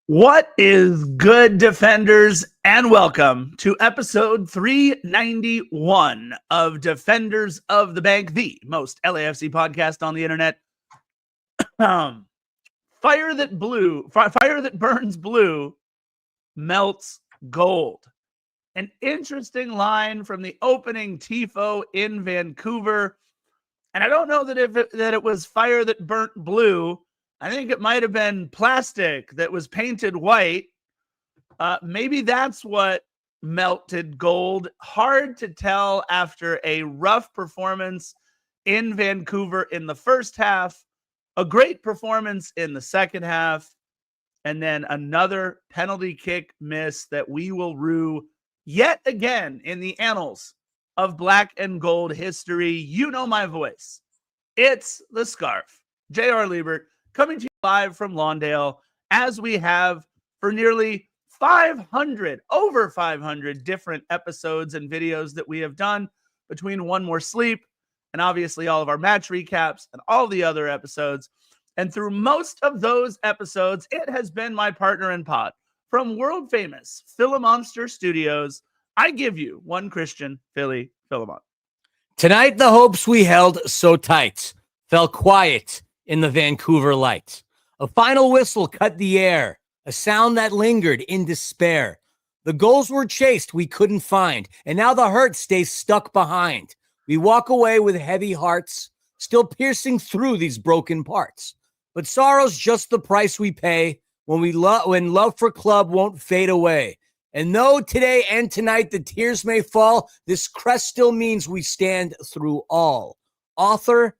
What is good, defenders, and welcome to episode 391 of Defenders of the Bank, the most LAFC podcast on the internet. Fire that burns blue melts gold. An interesting line from the opening tifo in Vancouver. And I don't know that it was fire that burnt blue. I think it might have been plastic that was painted white. Maybe that's what melted gold. Hard to tell after a rough performance in Vancouver in the first half, a great performance in the second half, and then another penalty kick miss that we will rue yet again in the annals of black and gold history. You know my voice. It's the Scarf, J.R. Liebert, coming to you live from Lawndale, as we have for nearly over 500 different episodes and videos that we have done between One More Sleep and obviously all of our match recaps and all the other episodes. And through most of those episodes, it has been my partner in pod from world famous Philomonster Studios. I give you one Christian, Philly Philemon. Tonight, the hopes we held so tight fell quiet in the Vancouver light. A final whistle cut the air, a sound that lingered in despair. The goals were chased we couldn't find, and now the hurt stays stuck behind. We walk away with heavy hearts, still piercing through these broken parts. But sorrow's just the price we pay when love for club won't fade away. And though today and tonight the tears may fall, this crest still means we stand through all. Author,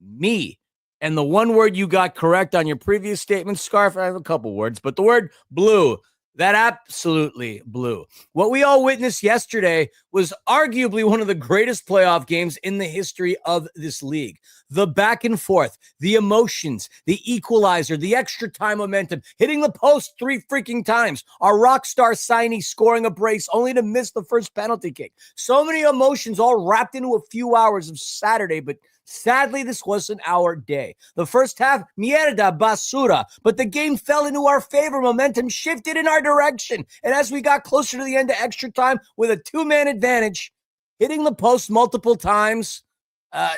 me. And the one word you got correct on your previous statement, Scarf, I have a couple words, but the word blue, that absolutely blew. What we all witnessed yesterday was arguably one of the greatest playoff games in the history of this league. The back and forth, the emotions, the equalizer, the extra time momentum, hitting the post 3 freaking times, our rock star signee scoring a brace only to miss the first penalty kick. So many emotions all wrapped into a few hours of Saturday, but sadly, this wasn't our day. The first half, mierda, basura. But the game fell into our favor. Momentum shifted in our direction. And as we got closer to the end of extra time with a 2-man advantage, hitting the post multiple times,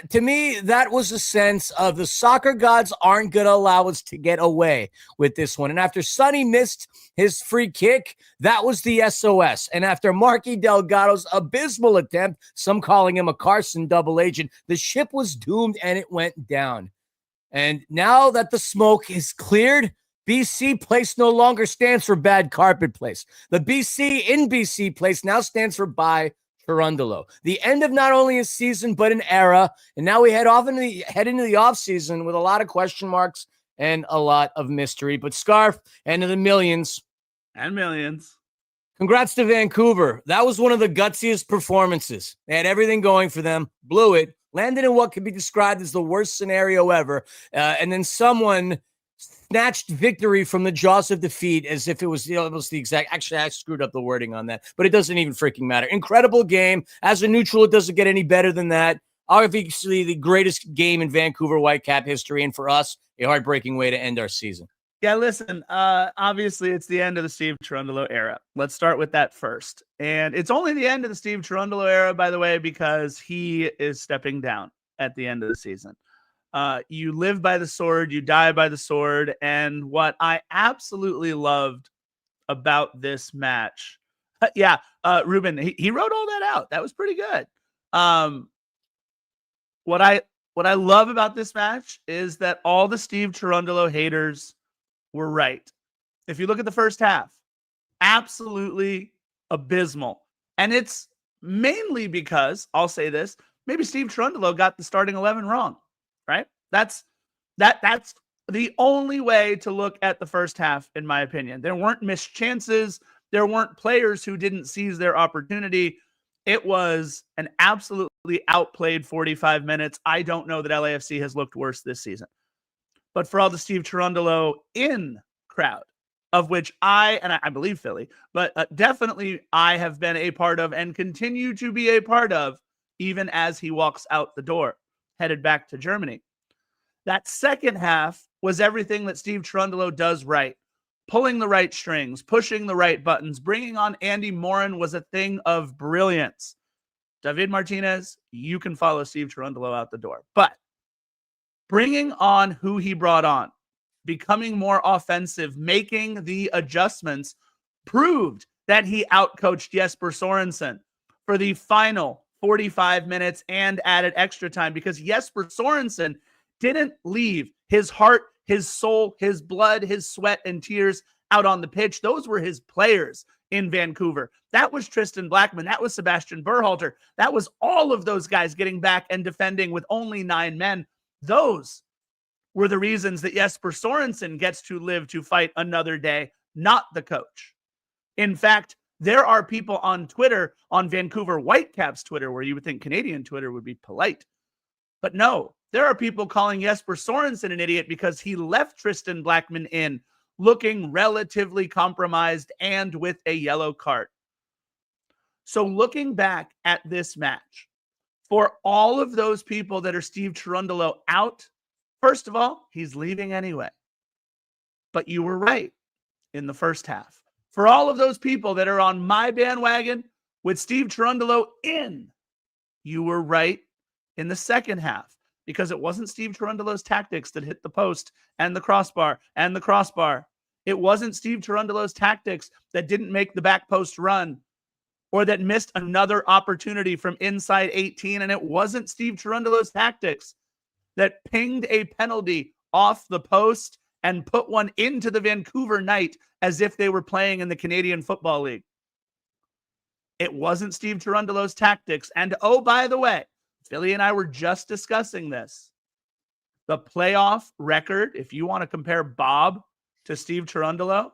to me, that was a sense of the soccer gods aren't going to allow us to get away with this one. And after Sonny missed his free kick, that was the SOS. And after Marky Delgado's abysmal attempt, some calling him a Carson double agent, the ship was doomed and it went down. And now that the smoke is cleared, BC Place no longer stands for bad carpet place. The BC in BC Place now stands for bye Chirundolo. The end of not only a season, but an era. And now we head into the offseason with a lot of question marks and a lot of mystery. But Scarf, and to the millions. And millions. Congrats to Vancouver. That was one of the gutsiest performances. They had everything going for them, blew it, landed in what could be described as the worst scenario ever. And then someone snatched victory from the jaws of defeat as if it was almost the exact. Actually, I screwed up the wording on that, but it doesn't even freaking matter. Incredible game. As a neutral, it doesn't get any better than that. Obviously, the greatest game in Vancouver Whitecap history, and for us, a heartbreaking way to end our season. Yeah, listen, obviously, it's the end of the Steve Chirundolo era. Let's start with that first. And it's only the end of the Steve Chirundolo era, by the way, because he is stepping down at the end of the season. You live by the sword, you die by the sword. And what I absolutely loved about this match, Ruben, he wrote all that out. That was pretty good. What I love about this match is that all the Steve Chirundolo haters were right. If you look at the first half, absolutely abysmal. And it's mainly because, I'll say this, maybe Steve Chirundolo got the starting 11 wrong. Right? That's the only way to look at the first half, in my opinion. There weren't missed chances. There weren't players who didn't seize their opportunity. It was an absolutely outplayed 45 minutes. I don't know that LAFC has looked worse this season. But for all the Steve Chirundolo in crowd, of which I believe Philly, but definitely I have been a part of and continue to be a part of, even as he walks out the door, headed back to Germany. That second half was everything that Steve Chirundolo does right. pulling the right strings, pushing the right buttons. Bringing on Andy Morin was a thing of brilliance. David Martinez, you can follow Steve Cherundolo out the door. But bringing on who he brought on, becoming more offensive, making the adjustments, proved that he outcoached Jesper Sorensen for the final 45 minutes and added extra time, because Jesper Sorensen didn't leave his heart, his soul, his blood, his sweat, and tears out on the pitch. Those were his players in Vancouver. That was Tristan Blackman. That was Sebastian Berhalter. That was all of those guys getting back and defending with only 9 men. Those were the reasons that Jesper Sorensen gets to live to fight another day, not the coach. In fact, there are people on Twitter, on Vancouver Whitecaps Twitter, where you would think Canadian Twitter would be polite. But no, there are people calling Jesper Sorensen an idiot because he left Tristan Blackman in looking relatively compromised and with a yellow card. So looking back at this match, for all of those people that are Steve Cherundolo out, first of all, he's leaving anyway. But you were right in the first half. For all of those people that are on my bandwagon with Steve Cherundolo in, you were right in the second half, because it wasn't Steve Cherundolo's tactics that hit the post and the crossbar and the crossbar. It wasn't Steve Cherundolo's tactics that didn't make the back post run or that missed another opportunity from inside 18. And it wasn't Steve Cherundolo's tactics that pinged a penalty off the post and put one into the Vancouver net as if they were playing in the Canadian Football League. It wasn't Steve Cherundolo's tactics. And oh, by the way, Philly and I were just discussing this. The playoff record, if you want to compare Bob to Steve Cherundolo,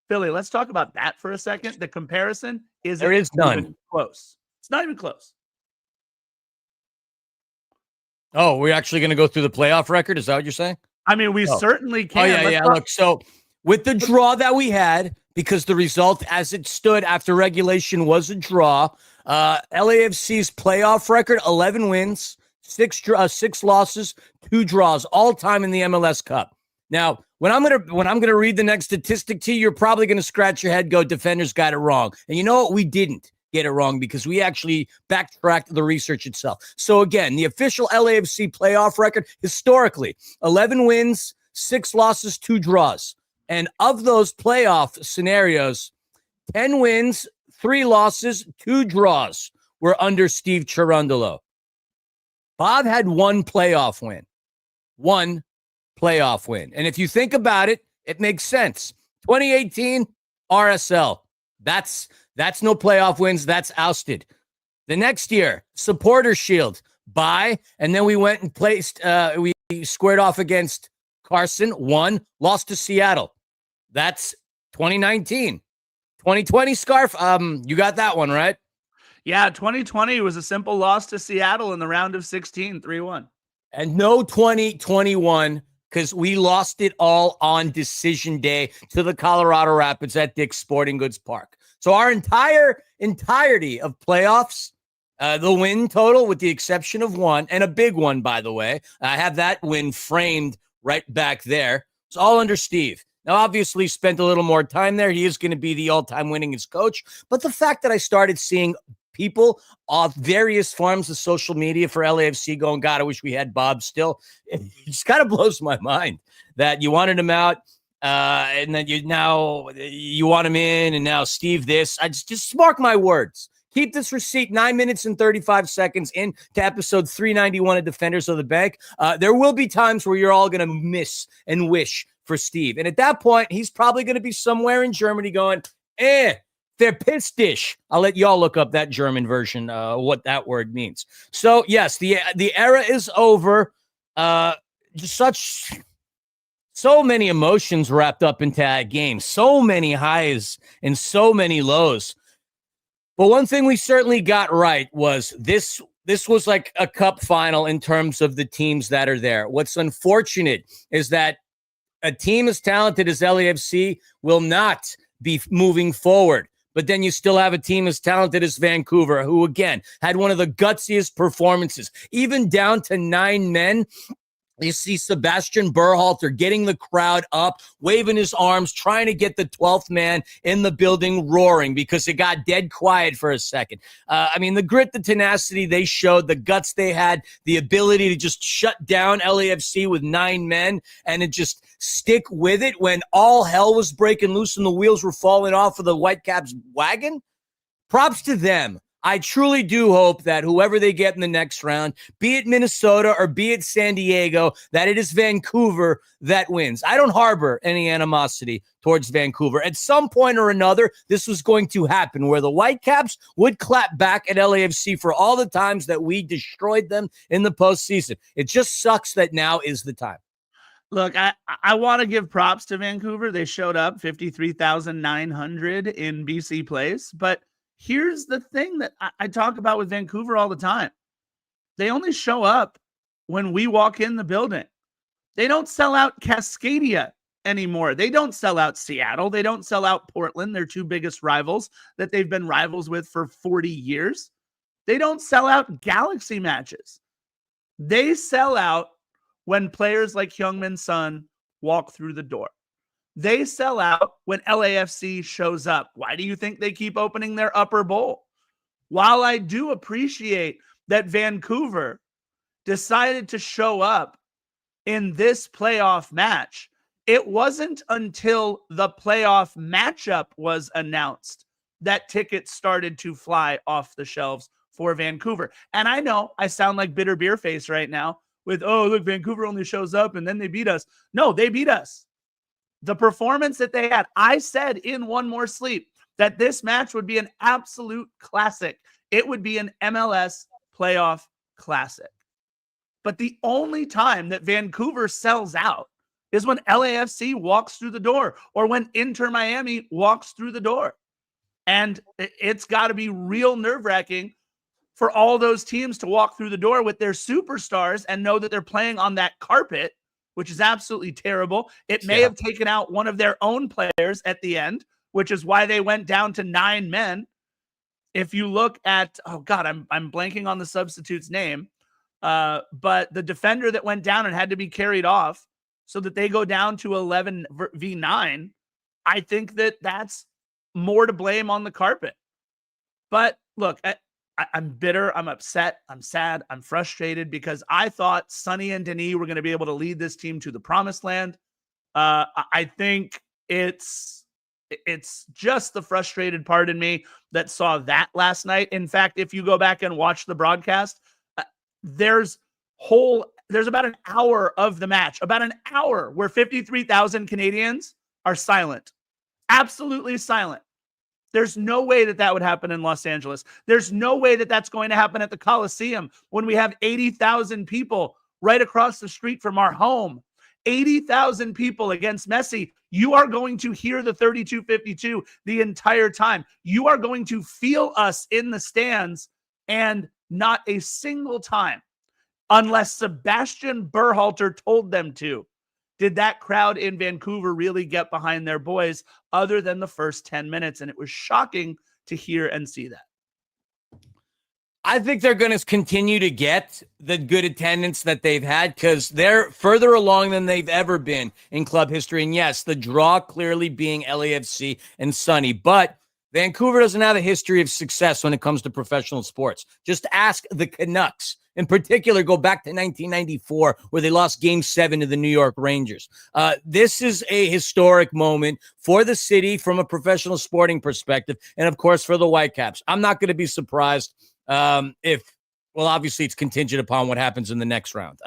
Philly, let's talk about that for a second. The comparison isn't even close. It's not even close. Oh, we're actually going to go through the playoff record? Is that what you're saying? I mean, we certainly can. Oh, yeah. Look, so with the draw that we had, because the result as it stood after regulation was a draw, LAFC's playoff record, 11 wins, 6 losses, 2 draws, all time in the MLS Cup. Now, when I'm gonna read the next statistic to you, you're probably gonna scratch your head, go, defenders got it wrong. And you know what? We didn't get it wrong, because we actually backtracked the research itself. So again, the official LAFC playoff record historically, 11 wins, 6 losses, 2 draws. And of those playoff scenarios, 10 wins, 3 losses, 2 draws were under Steve Cherundolo. Bob had 1 playoff win. 1 playoff win. And if you think about it, it makes sense. 2018 RSL. That's no playoff wins. That's ousted. The next year, Supporter Shield. Bye. And then we went and placed, we squared off against Carson, 1, lost to Seattle. That's 2019. 2020 Scarf. You got that one, right? Yeah, 2020 was a simple loss to Seattle in the round of 16, 3-1. And no 2021, because we lost it all on decision day to the Colorado Rapids at Dick's Sporting Goods Park. So our entirety of playoffs, the win total, with the exception of 1, and a big one, by the way. I have that win framed right back there. It's all under Steve. Now, obviously, spent a little more time there. He is going to be the all-time winningest coach. But the fact that I started seeing people off various forms of social media for LAFC going, God, I wish we had Bob still, it just kind of blows my mind that you wanted him out, and then you want him in, and now Steve this. I just mark my words. Keep this receipt, 9 minutes and 35 seconds into episode 391 of Defenders of the Bank. There will be times where you're all going to miss and wish for Steve. And at that point, he's probably going to be somewhere in Germany going, verpiss dich. I'll let y'all look up that German version, what that word means. So, yes, the era is over. So many emotions wrapped up into that game. So many highs and so many lows. But one thing we certainly got right was this was like a cup final in terms of the teams that are there. What's unfortunate is that a team as talented as LAFC will not be moving forward. But then you still have a team as talented as Vancouver, who, again, had one of the gutsiest performances, even down to 9 men. You see Sebastian Berhalter getting the crowd up, waving his arms, trying to get the 12th man in the building roaring because it got dead quiet for a second. The grit, the tenacity they showed, the guts they had, the ability to just shut down LAFC with 9 men and to just stick with it when all hell was breaking loose and the wheels were falling off of the Whitecaps wagon. Props to them. I truly do hope that whoever they get in the next round, be it Minnesota or be it San Diego, that it is Vancouver that wins. I don't harbor any animosity towards Vancouver. At some point or another, this was going to happen where the Whitecaps would clap back at LAFC for all the times that we destroyed them in the postseason. It just sucks that now is the time. Look, I want to give props to Vancouver. They showed up 53,900 in BC Place, but here's the thing that I talk about with Vancouver all the time. They only show up when we walk in the building. They don't sell out Cascadia anymore. They don't sell out Seattle. They don't sell out Portland, their 2 biggest rivals that they've been rivals with for 40 years. They don't sell out Galaxy matches. They sell out when players like Heung-min Son walk through the door. They sell out when LAFC shows up. Why do you think they keep opening their upper bowl? While I do appreciate that Vancouver decided to show up in this playoff match, it wasn't until the playoff matchup was announced that tickets started to fly off the shelves for Vancouver. And I know I sound like bitter beer face right now with, oh, look, Vancouver only shows up and then they beat us. No, they beat us. The performance that they had, I said in One More Sleep that this match would be an absolute classic. It would be an MLS playoff classic. But the only time that Vancouver sells out is when LAFC walks through the door or when Inter Miami walks through the door. And it's got to be real nerve-wracking for all those teams to walk through the door with their superstars and know that they're playing on that carpet, which is absolutely terrible. It may have taken out one of their own players at the end, which is why they went down to 9 men. If you look at, oh God, I'm blanking on the substitute's name, but the defender that went down and had to be carried off so that they go down to 11v9, I think that that's more to blame on the carpet. But look, I'm bitter, I'm upset, I'm sad, I'm frustrated because I thought Sonny and Denis were going to be able to lead this team to the promised land. I think it's just the frustrated part in me that saw that last night. In fact, if you go back and watch the broadcast, there's about an hour of the match, about an hour where 53,000 Canadians are silent, absolutely silent. There's no way that would happen in Los Angeles. There's no way that that's going to happen at the Coliseum when we have 80,000 people right across the street from our home. 80,000 people against Messi. You are going to hear the 32-52 the entire time. You are going to feel us in the stands, and not a single time, unless Sebastian Berhalter told them to, did that crowd in Vancouver really get behind their boys other than the first 10 minutes. And it was shocking to hear and see that. I think they're going to continue to get the good attendance that they've had because they're further along than they've ever been in club history. And yes, the draw clearly being LAFC and Sonny, but Vancouver doesn't have a history of success when it comes to professional sports. Just ask the Canucks. In particular, go back to 1994, where they lost Game 7 to the New York Rangers. This is a historic moment for the city from a professional sporting perspective, and of course for the Whitecaps. I'm not going to be surprised obviously it's contingent upon what happens in the next round.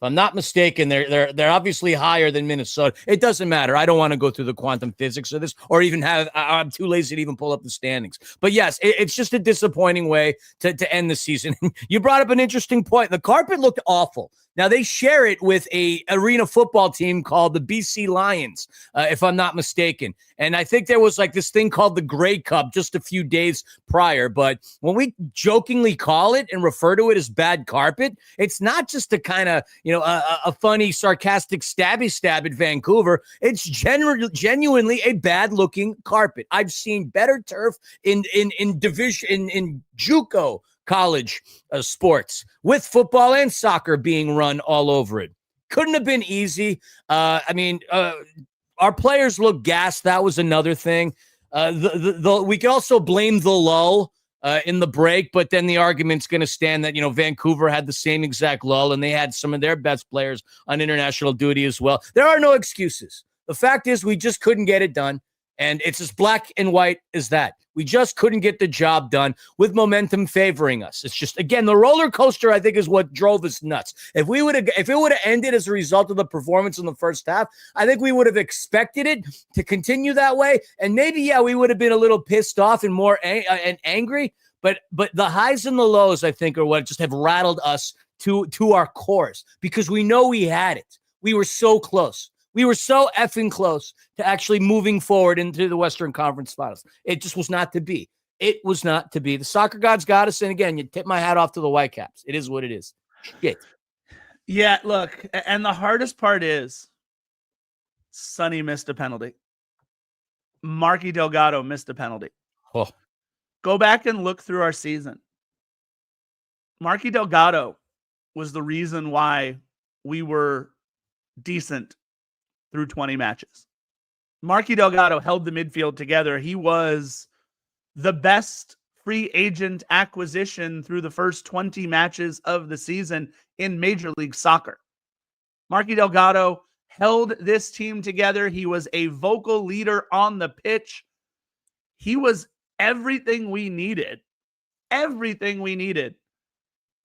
If I'm not mistaken, they're obviously higher than Minnesota. It doesn't matter. I don't want to go through the quantum physics of this or even I'm too lazy to even pull up the standings. But yes, it's just a disappointing way to end the season. You brought up an interesting point. The carpet looked awful. Now, they share it with a arena football team called the BC Lions, if I'm not mistaken. And I think there was like this thing called the Grey Cup just a few days prior. But when we jokingly call it and refer to it as bad carpet, it's not just a kind of, a funny, sarcastic stabby stab at Vancouver. It's genuinely a bad-looking carpet. I've seen better turf in JUCO college sports, with football and soccer being run all over it. Couldn't have been easy. Our players look gassed. That was another thing. We can also blame the lull in the break, but then the argument's going to stand that, Vancouver had the same exact lull and they had some of their best players on international duty as well. There are no excuses. The fact is we just couldn't get it done. And it's as black and white as that. We just couldn't get the job done with momentum favoring us. It's just, again, the roller coaster, I think, is what drove us nuts. If it would have ended as a result of the performance in the first half, I think we would have expected it to continue that way. And maybe, we would have been a little pissed off and more and angry. But the highs and the lows, I think, are what just have rattled us to our cores, because we know we had it. We were so close. We were so effing close to actually moving forward into the Western Conference Finals. It just was not to be. It was not to be. The soccer gods got us. And again, you tip my hat off to the Whitecaps. It is what it is. Shit. Yeah, look, and the hardest part is Sonny missed a penalty. Marky Delgado missed a penalty. Oh. Go back and look through our season. Marky Delgado was the reason why we were decent through 20 matches. Marky Delgado held the midfield together. He was the best free agent acquisition through the first 20 matches of the season in Major League Soccer. Marky Delgado held this team together. He was a vocal leader on the pitch. He was everything we needed. Everything we needed.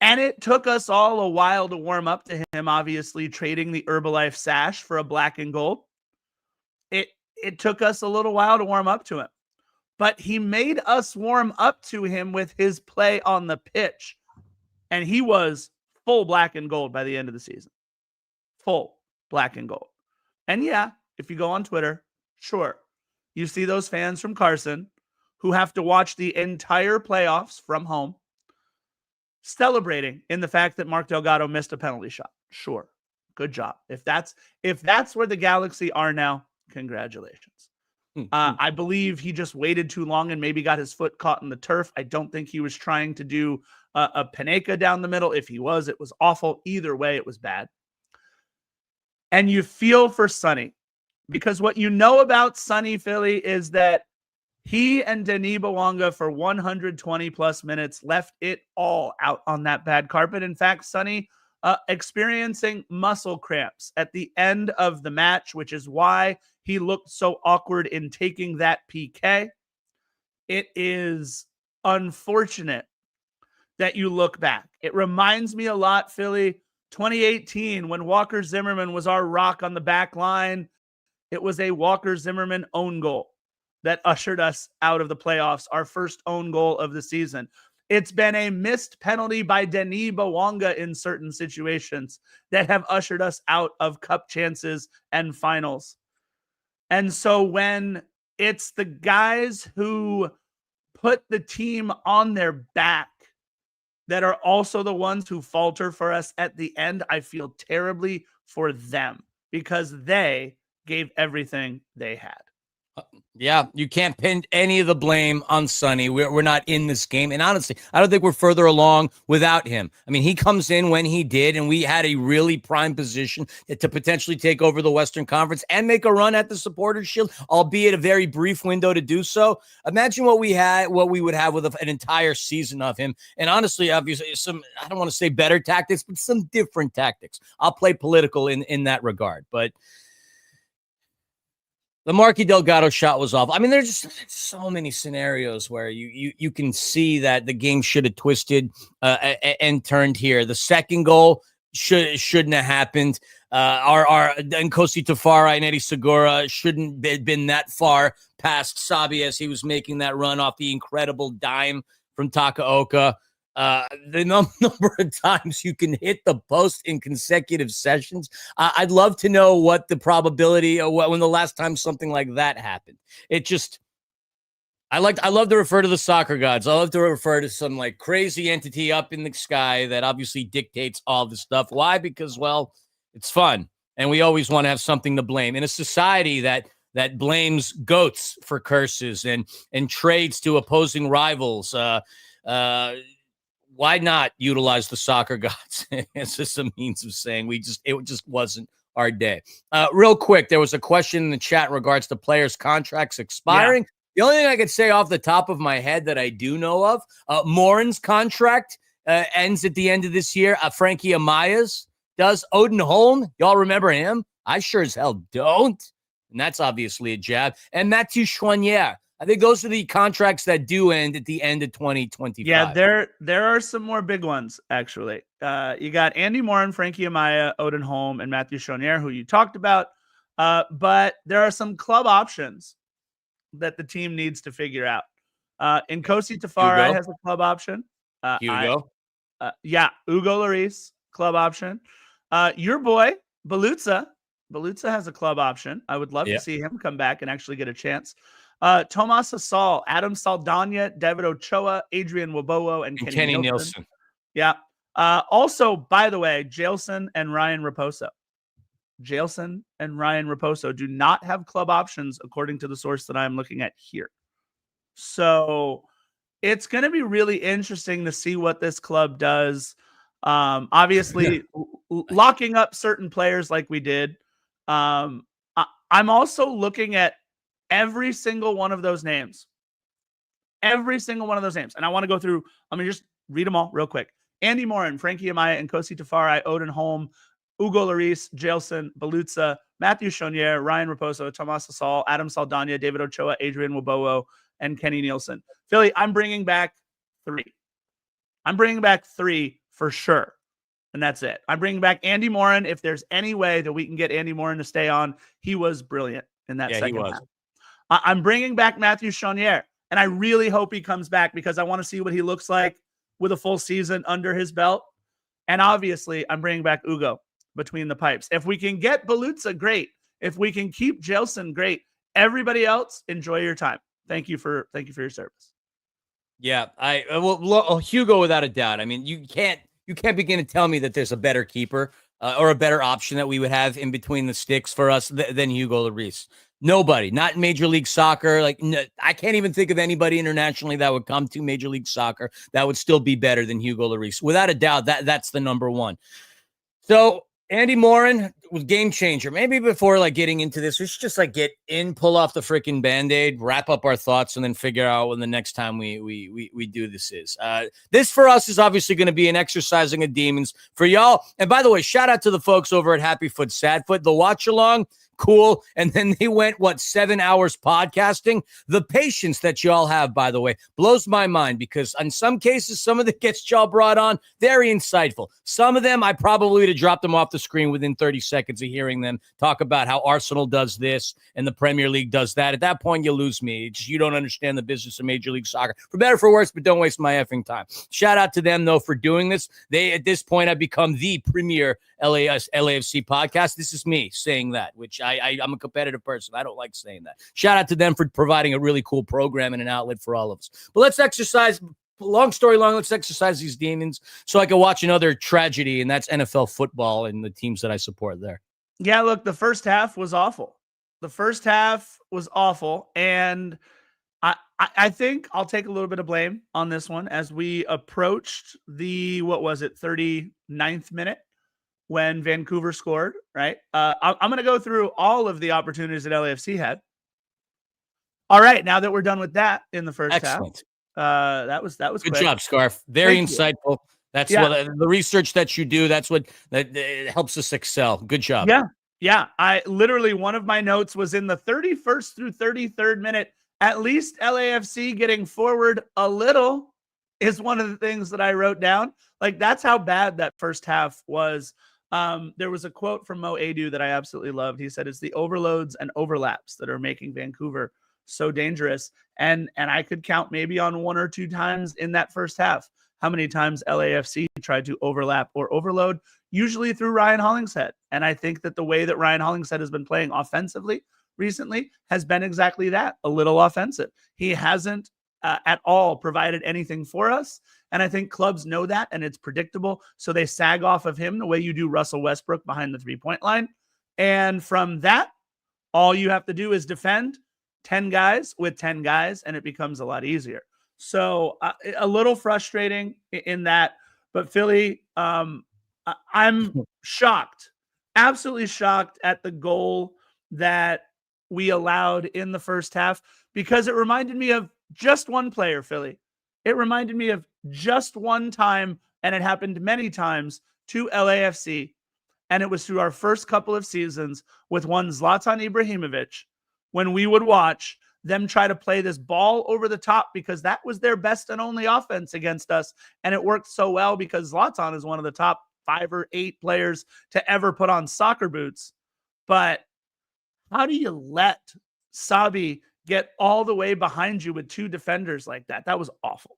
And it took us all a while to warm up to him, obviously trading the Herbalife sash for a black and gold. It took us a little while to warm up to him. But he made us warm up to him with his play on the pitch. And he was full black and gold by the end of the season. Full black and gold. And yeah, if you go on Twitter, sure, you see those fans from Carson who have to watch the entire playoffs from home, celebrating in the fact that Mark Delgado missed a penalty shot. Sure. Good job. If that's where the Galaxy are now, congratulations. I believe he just waited too long and maybe got his foot caught in the turf. I don't think he was trying to do a Panenka down the middle. If he was, it was awful. Either way, it was bad. And you feel for Sonny, because what you know about Sonny, Philly, is that he and Denis Bouanga for 120 plus minutes left it all out on that bad carpet. In fact, Sonny experiencing muscle cramps at the end of the match, which is why he looked so awkward in taking that PK. It is unfortunate that you look back. It reminds me a lot, Philly, 2018, when Walker Zimmerman was our rock on the back line. It was a Walker Zimmerman own goal that ushered us out of the playoffs, our first own goal of the season. It's been a missed penalty by Denis Bouanga in certain situations that have ushered us out of cup chances and finals. And so when it's the guys who put the team on their back that are also the ones who falter for us at the end, I feel terribly for them because they gave everything they had. Yeah, you can't pin any of the blame on Sonny. We're not in this game. And honestly, I don't think we're further along without him. I mean, he comes in when he did, and we had a really prime position to potentially take over the Western Conference and make a run at the Supporters' Shield, albeit a very brief window to do so. Imagine what we would have with an entire season of him. And honestly, obviously, I don't want to say better tactics, but some different tactics. I'll play political in that regard. But the Marky Delgado shot was off. I mean, there's just so many scenarios where you can see that the game should have twisted and turned here. The second goal shouldn't have happened. Our Nkosi Tafara and Eddie Segura shouldn't have been that far past Sabi as he was making that run off the incredible dime from Takaoka. The number of times you can hit the post in consecutive sessions. I'd love to know what the probability of when the last time something like that happened. It just, I love to refer to the soccer gods. I love to refer to some like crazy entity up in the sky that obviously dictates all this stuff. Why? Because, well, it's fun. And we always want to have something to blame in a society that blames goats for curses and trades to opposing rivals. why not utilize the soccer gods? It's just a means of saying it just wasn't our day. Real quick, there was a question in the chat in regards to players' contracts expiring. Yeah. The only thing I could say off the top of my head that I do know of, Morin's contract ends at the end of this year. Frankie Amaya's does. Odin Holm, y'all remember him? I sure as hell don't. And that's obviously a jab. And Mathieu Choinière. I think those are the contracts that do end at the end of 2025. Yeah, there are some more big ones, actually. You got Andy Morin, Frankie Amaya, Odin Holm, and Mathieu Choinière, who you talked about. But there are some club options that the team needs to figure out. Nkosi Tafari has a club option. Hugo? Hugo Lloris, club option. Your boy, Belutza. Belutza has a club option. I would love to see him come back and actually get a chance. Tomas Hasal, Adam Saldana, David Ochoa, Adrian Wabowo, and Kenny Nielsen. Yeah. Also, by the way, Jailson and Ryan Raposo. Jailson and Ryan Raposo do not have club options, according to the source that I'm looking at here. So it's going to be really interesting to see what this club does. Obviously, locking up certain players like we did. I'm also looking at every single one of those names. Every single one of those names. And I want to go through, let me just read them all real quick. Andy Morin, Frankie Amaya, Nkosi Tafari, Odin Holm, Hugo Lloris, Jailson, Belutza, Mathieu Choinière, Ryan Raposo, Tomas Hasal, Adam Saldana, David Ochoa, Adrian Wabowo, and Kenny Nielsen. Philly, I'm bringing back 3. I'm bringing back 3 for sure. And that's it. I'm bringing back Andy Morin. If there's any way that we can get Andy Morin to stay on, he was brilliant in that second half. I'm bringing back Mathieu Choinière, and I really hope he comes back because I want to see what he looks like with a full season under his belt. And obviously, I'm bringing back Hugo between the pipes. If we can get Belutza, great. If we can keep Jailson, great. Everybody else, enjoy your time. Thank you for your service. Yeah, Hugo, without a doubt. I mean, you can't begin to tell me that there's a better keeper or a better option that we would have in between the sticks for us than Hugo Lloris. Nobody, not in Major League Soccer. I can't even think of anybody internationally that would come to Major League Soccer that would still be better than Hugo Lloris. Without a doubt, that's the number one. So Andy Morin was game changer. Maybe before getting into this, we should just get in, pull off the freaking Band-Aid, wrap up our thoughts, and then figure out when the next time we do this is. This for us is obviously going to be an exercising of demons for y'all. And by the way, shout out to the folks over at Happy Foot Sad Foot. The watch along, cool. And then they went 7 hours podcasting. The patience that y'all have, by the way, blows my mind because in some cases, some of the guests y'all brought on, very insightful. Some of them, I probably would have dropped them off the screen within 30 seconds of hearing them talk about how Arsenal does this and the Premier League does that. At that point, you lose me. You don't understand the business of Major League Soccer. For better or for worse, but don't waste my effing time. Shout out to them, though, for doing this. At this point, have become the premier LAFC podcast. This is me saying that, which I'm a competitive person. I don't like saying that. Shout out to them for providing a really cool program and an outlet for all of us. But let's exercise. Long story long, let's exercise these demons so I can watch another tragedy, and that's NFL football and the teams that I support there. Yeah, look, the first half was awful. And I think I'll take a little bit of blame on this one as we approached the, 39th minute when Vancouver scored, right? I'm going to go through all of the opportunities that LAFC had. All right, now that we're done with that in the first half. That was good quick. Job, Scarf. Very insightful. That's what the research that you do. That's what that helps us excel. Good job. Yeah. I literally, one of my notes was in the 31st through 33rd minute. At least LAFC getting forward a little is one of the things that I wrote down. That's how bad that first half was. There was a quote from Mo Adu that I absolutely loved. He said, "It's the overloads and overlaps that are making Vancouver so dangerous." And I could count maybe on 1 or 2 times in that first half how many times LAFC tried to overlap or overload, usually through Ryan Hollingshead. And I think that the way that Ryan Hollingshead has been playing offensively recently has been exactly that, a little offensive. He hasn't at all provided anything for us. And I think clubs know that, and it's predictable. So they sag off of him the way you do Russell Westbrook behind the 3-point line. And from that, all you have to do is defend 10 guys with 10 guys, and it becomes a lot easier. So a little frustrating in that, but Philly, I'm shocked, absolutely shocked at the goal that we allowed in the first half because it reminded me of just one player, Philly. It reminded me of just one time, and it happened many times to LAFC. And it was through our first couple of seasons with one Zlatan Ibrahimovic when we would watch them try to play this ball over the top because that was their best and only offense against us. And it worked so well because Zlatan is one of the top 5 or 8 players to ever put on soccer boots. But how do you let Sabi get all the way behind you with 2 defenders like that? That was awful.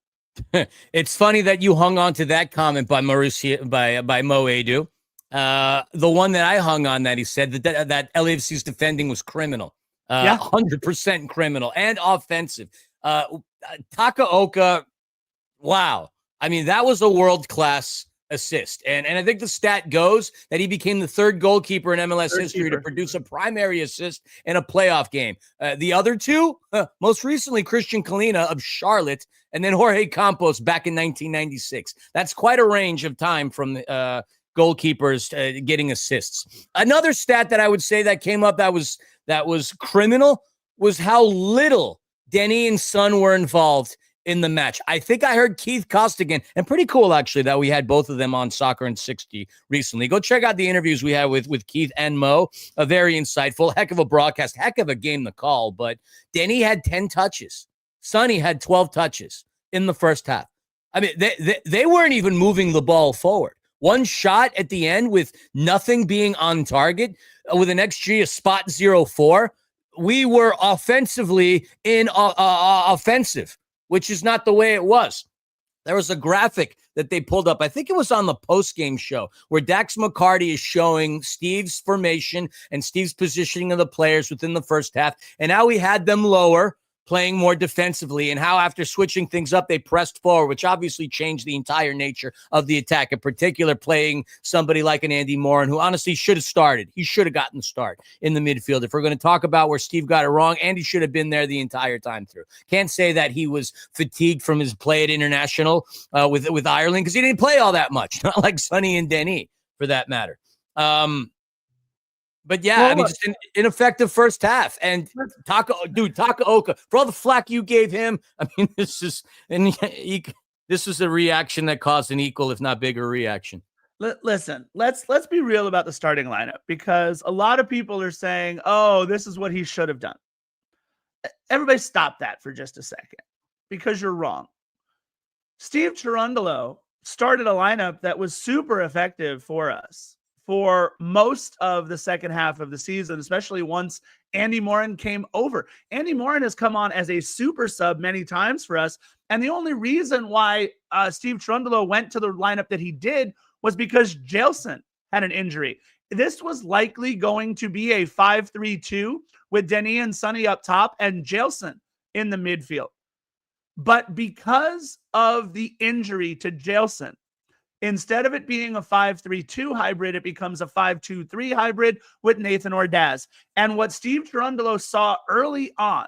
It's funny that you hung on to that comment by Mauricio, by Mo Edu. The one that I hung on that he said that LAFC's defending was criminal. 100% criminal and offensive. Takaoka, wow. I mean, that was a world-class assist. And I think the stat goes that he became the 3rd goalkeeper in MLS history to produce a primary assist in a playoff game. The other 2, most recently, Christian Kalina of Charlotte, and then Jorge Campos back in 1996. That's quite a range of time from goalkeepers getting assists. Another stat that I would say that came up that was criminal was how little Denny and Son were involved in the match. I think I heard Keith Costigan, and pretty cool actually that we had both of them on Soccer in 60 recently. Go check out the interviews we had with Keith and Mo. Very insightful, heck of a broadcast, heck of a game to call. But Denny had 10 touches. Sonny had 12 touches in the first half. I mean, they weren't even moving the ball forward. One shot at the end with nothing being on target with an XG of spot 0.4. We were offensively offensive, which is not the way it was. There was a graphic that they pulled up. I think it was on the post-game show where Dax McCarty is showing Steve's formation and Steve's positioning of the players within the first half and how he had them lower, playing more defensively, and how after switching things up, they pressed forward, which obviously changed the entire nature of the attack, in particular playing somebody like an Andy Morin, who honestly should have started. He should have gotten the start in the midfield. If we're going to talk about where Steve got it wrong, Andy should have been there the entire time through. Can't say that he was fatigued from his play at international with Ireland, because he didn't play all that much, not like Sonny and Denny, for that matter. But yeah, well, I mean, just an ineffective first half. And Takaoka, for all the flack you gave him, I mean, this is a reaction that caused an equal, if not bigger, reaction. Listen, let's be real about the starting lineup, because a lot of people are saying, "Oh, this is what he should have done." Everybody, stop that for just a second, because you're wrong. Steve Cherundolo started a lineup that was super effective for us for most of the second half of the season, especially once Andy Morin came over. Andy Morin has come on as a super sub many times for us. And the only reason why Steve Cherundolo went to the lineup that he did was because Jailson had an injury. This was likely going to be a 5-3-2 with Denny and Sonny up top and Jailson in the midfield. But because of the injury to Jailson, instead of it being a 5-3-2 hybrid, it becomes a 5-2-3 hybrid with Nathan Ordaz. And what Steve Cherundolo saw early on,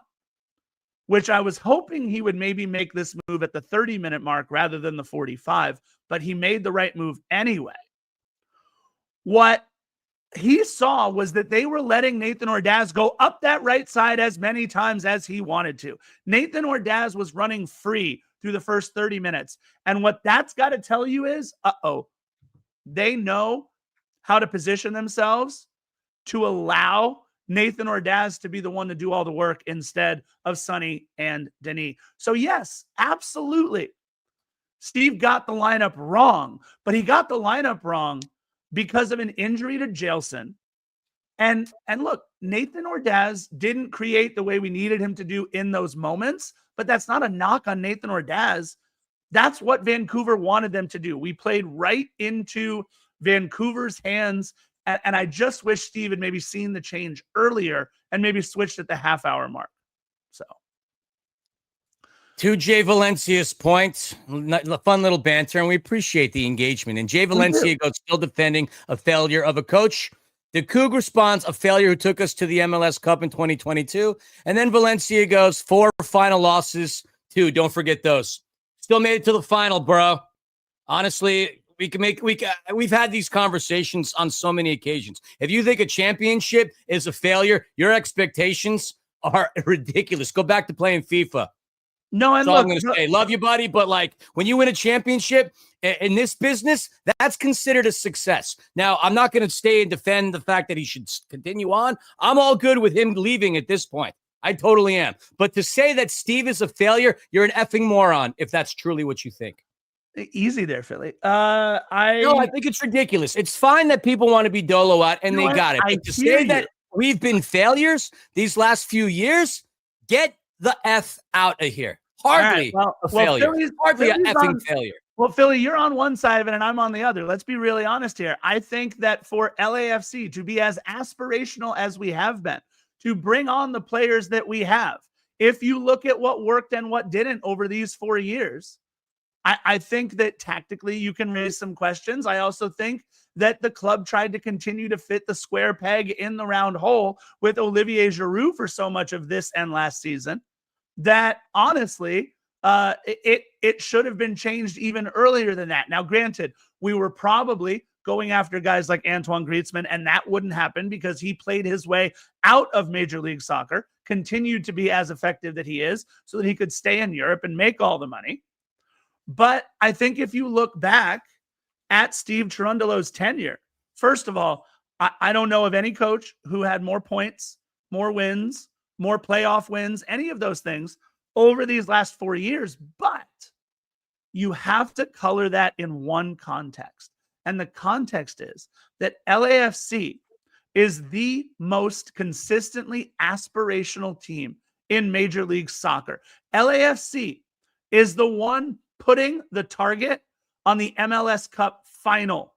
which I was hoping he would maybe make this move at the 30-minute mark rather than the 45, but he made the right move anyway. What he saw was that they were letting Nathan Ordaz go up that right side as many times as he wanted to. Nathan Ordaz was running free through the first 30 minutes. And what that's got to tell you is, they know how to position themselves to allow Nathan Ordaz to be the one to do all the work instead of Sonny and Denis. So yes, absolutely. Steve got the lineup wrong, but he got the lineup wrong because of an injury to Jailson. And look, Nathan Ordaz didn't create the way we needed him to do in those moments, but that's not a knock on Nathan Ordaz. That's what Vancouver wanted them to do. We played right into Vancouver's hands, and I just wish Steve had maybe seen the change earlier and maybe switched at the half-hour mark. So, to Jay Valencia's point, fun little banter, and we appreciate the engagement. And Jay Valencia goes, still defending a failure of a coach. The Coug responds, a failure who took us to the MLS Cup in 2022. And then Valencia goes, 4 final losses 2. Don't forget those. Still made it to the final, bro. Honestly, we've had these conversations on so many occasions. If you think a championship is a failure, your expectations are ridiculous. Go back to playing FIFA. No, and That's all look, I'm going to say. Love you, buddy. But like when you win a championship in this business, that's considered a success. Now, I'm not going to stay and defend the fact that he should continue on. I'm all good with him leaving at this point. I totally am. But to say that Steve is a failure, you're an effing moron if that's truly what you think. Easy there, Philly. No, I think it's ridiculous. It's fine that people want to be dolo out, and they got it. But to say that we've been failures these last few years, get the F out of here. Hardly a failure. Hardly an effing failure. Well, Philly, you're on one side of it and I'm on the other. Let's be really honest here. I think that for LAFC to be as aspirational as we have been, to bring on the players that we have, if you look at what worked and what didn't over these 4 years, I think that tactically you can raise some questions. I also think that the club tried to continue to fit the square peg in the round hole with Olivier Giroud for so much of this and last season that honestly, it should have been changed even earlier than that. Now, granted, we were probably going after guys like Antoine Griezmann, and that wouldn't happen because he played his way out of Major League Soccer, continued to be as effective that he is so that he could stay in Europe and make all the money. But I think if you look back at Steve Cherundolo's tenure, first of all, I don't know of any coach who had more points, more wins, more playoff wins, any of those things over these last 4 years. But you have to color that in one context. And the context is that LAFC is the most consistently aspirational team in Major League Soccer. LAFC is the one putting the target on the MLS Cup final,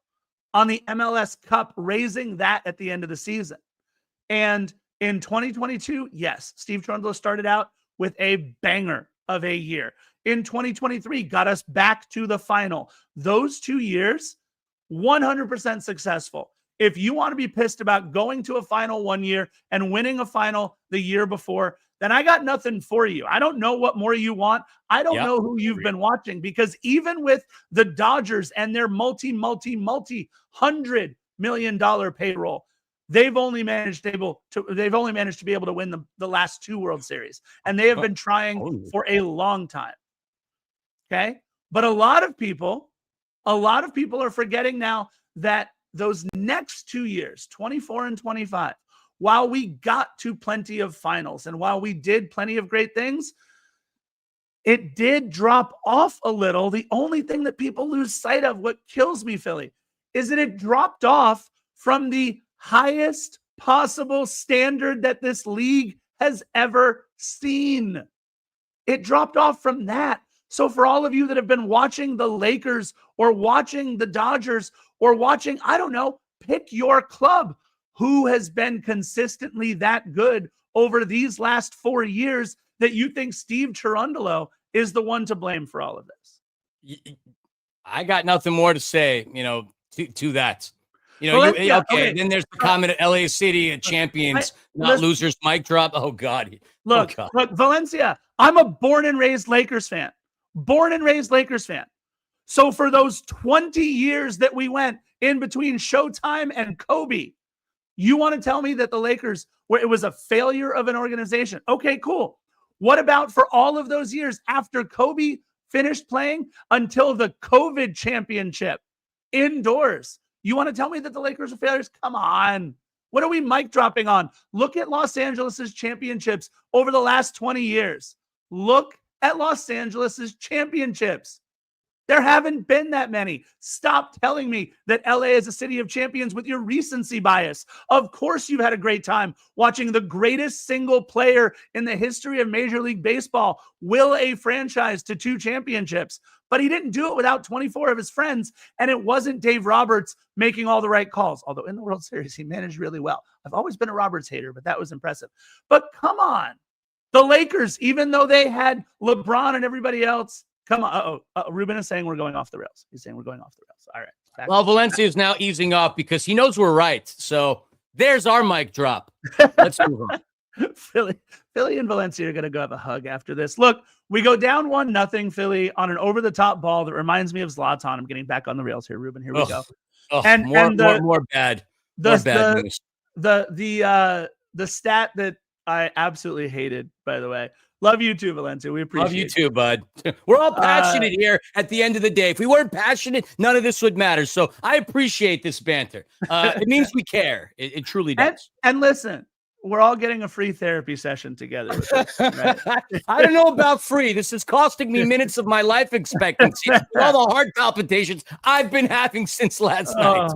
on the MLS Cup, raising that at the end of the season. And in 2022, yes, Steve Cherundolo started out with a banger of a year. In 2023, got us back to the final. Those 2 years, 100% successful. If you want to be pissed about going to a final 1 year and winning a final the year before, then I got nothing for you. I don't know what more you want. I don't know who you've been watching, because even with the Dodgers and their multi-$100 million payroll, they've only managed to be able to win the last 2 World Series, and they have been trying for a long time. Okay, but a lot of people are forgetting now that those next 2 years, 24 and 25, while we got to plenty of finals and while we did plenty of great things, it did drop off a little. The only thing that people lose sight of, what kills me, Philly, is that it dropped off from the highest possible standard that this league has ever seen. It dropped off from that. So for all of you that have been watching the Lakers or watching the Dodgers or watching, I don't know, pick your club, who has been consistently that good over these last 4 years that you think Steve Cherundolo is the one to blame for all of this? I got nothing more to say, to that. Okay. Then there's the comment at LA City, champions, not losers, mic drop. Oh, God. Look, Valencia, I'm a born and raised Lakers fan. So for those 20 years that we went in between Showtime and Kobe, you want to tell me that the Lakers, where it was a failure of an organization? Okay, cool. What about for all of those years after Kobe finished playing until the COVID championship indoors? You want to tell me that the Lakers are failures? Come on. What are we mic dropping on? Look at Los Angeles's championships over the last 20 years. Look at Los Angeles's championships. There haven't been that many. Stop telling me that LA is a city of champions with your recency bias. Of course you've had a great time watching the greatest single player in the history of Major League Baseball will a franchise to 2 championships, but he didn't do it without 24 of his friends, and it wasn't Dave Roberts making all the right calls, although in the World Series he managed really well. I've always been a Roberts hater, but that was impressive. But come on. The Lakers, even though they had LeBron and everybody else, come on. Ruben is saying we're going off the rails. He's saying we're going off the rails. All right. Well, Valencia is now easing off because he knows we're right. So there's our mic drop. Let's move on. Philly, Philly and Valencia are going to go have a hug after this. Look, we go down 1-0 Philly on an over-the-top ball that reminds me of Zlatan. I'm getting back on the rails here, Ruben. Here we go. And more the bad the news. the stat that I absolutely hated, by the way. Love you too, Valencia. We appreciate Love you too, bud. We're all passionate here at the end of the day. If we weren't passionate, none of this would matter. So I appreciate this banter. It means we care. It truly does. And listen, we're all getting a free therapy session together with this, right? I don't know about free. This is costing me minutes of my life expectancy with all the heart palpitations I've been having since last night.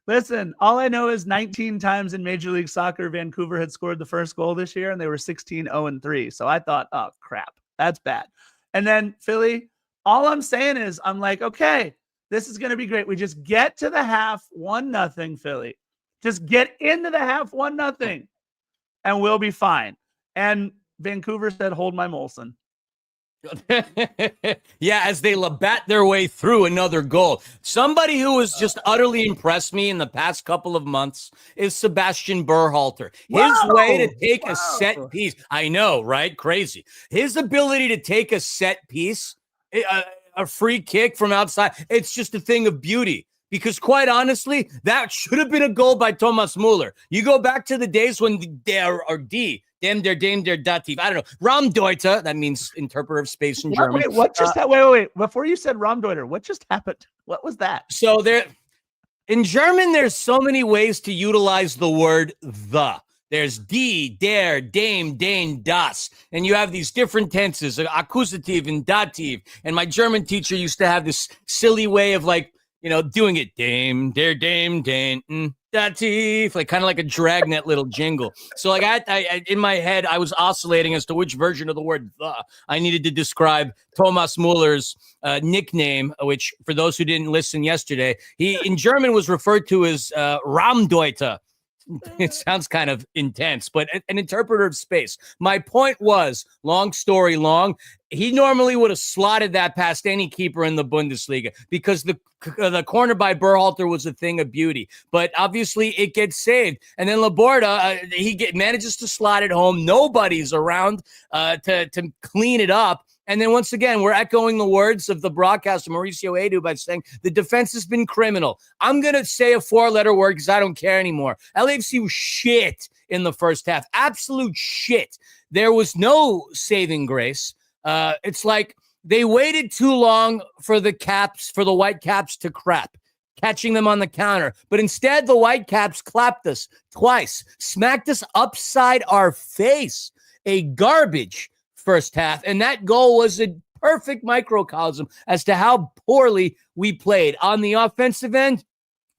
Listen, all I know is 19 times in Major League Soccer, Vancouver had scored the first goal this year, and they were 16-0-3. So I thought, oh, crap, that's bad. And then Philly, all I'm saying is I'm like, okay, this is going to be great. We just get to the half 1-0, Philly. Just get into the half 1-0, and we'll be fine. And Vancouver said, hold my Molson. Yeah, as they labat their way through another goal. Somebody who has just utterly impressed me in the past couple of months is Sebastian Berhalter. His way to take a set piece. I know, right? Crazy. His ability to take a set piece, a free kick from outside, it's just a thing of beauty. Because quite honestly, that should have been a goal by Thomas Müller. You go back to the days when der Dativ. I don't know. Raumdeuter, that means interpreter of space in German. Wait, what just wait. Before you said Raumdeuter, what just happened? What was that? So in German, there's so many ways to utilize the word the. There's die, der, dem, den, das. And you have these different tenses, accusative and dative. And my German teacher used to have this silly way of doing it, dame, der, dame, den, datif, kind of like a dragnet little jingle. So I in my head, I was oscillating as to which version of the word the I needed to describe Thomas Muller's nickname, which for those who didn't listen yesterday, he in German was referred to as Raumdeuter. It sounds kind of intense, but an interpreter of space. My point was, long story long, he normally would have slotted that past any keeper in the Bundesliga because the corner by Berhalter was a thing of beauty. But obviously, it gets saved. And then Laborda, manages to slot it home. Nobody's around to clean it up. And then once again, we're echoing the words of the broadcaster, Mauricio Edu, by saying the defense has been criminal. I'm going to say a 4-letter word because I don't care anymore. LAFC was shit in the first half. Absolute shit. There was no saving grace. It's like they waited too long for the White Caps to crap, catching them on the counter. But instead, the White Caps clapped us twice, smacked us upside our face. A garbage first half, and that goal was a perfect microcosm as to how poorly we played on the offensive end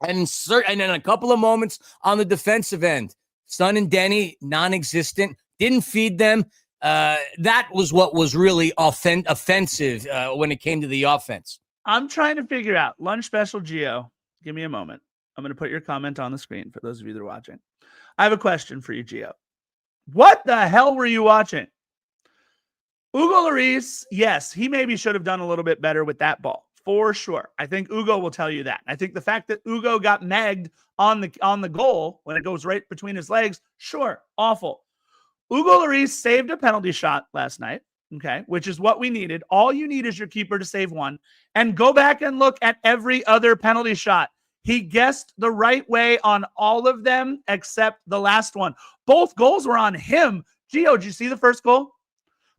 and in a couple of moments on the defensive end. Son and Denny, non-existent, didn't feed them. That was what was really offensive when it came to the offense. I'm trying to figure out lunch special Gio. Give me a moment. I'm going to put your comment on the screen for those of you that are watching. I have a question for you, Gio. What the hell were you watching? Hugo Lloris, yes, he maybe should have done a little bit better with that ball, for sure. I think Hugo will tell you that. I think the fact that Hugo got megged on the goal when it goes right between his legs, sure, awful. Hugo Lloris saved a penalty shot last night, okay, which is what we needed. All you need is your keeper to save one, and go back and look at every other penalty shot. He guessed the right way on all of them except the last one. Both goals were on him. Gio, did you see the first goal?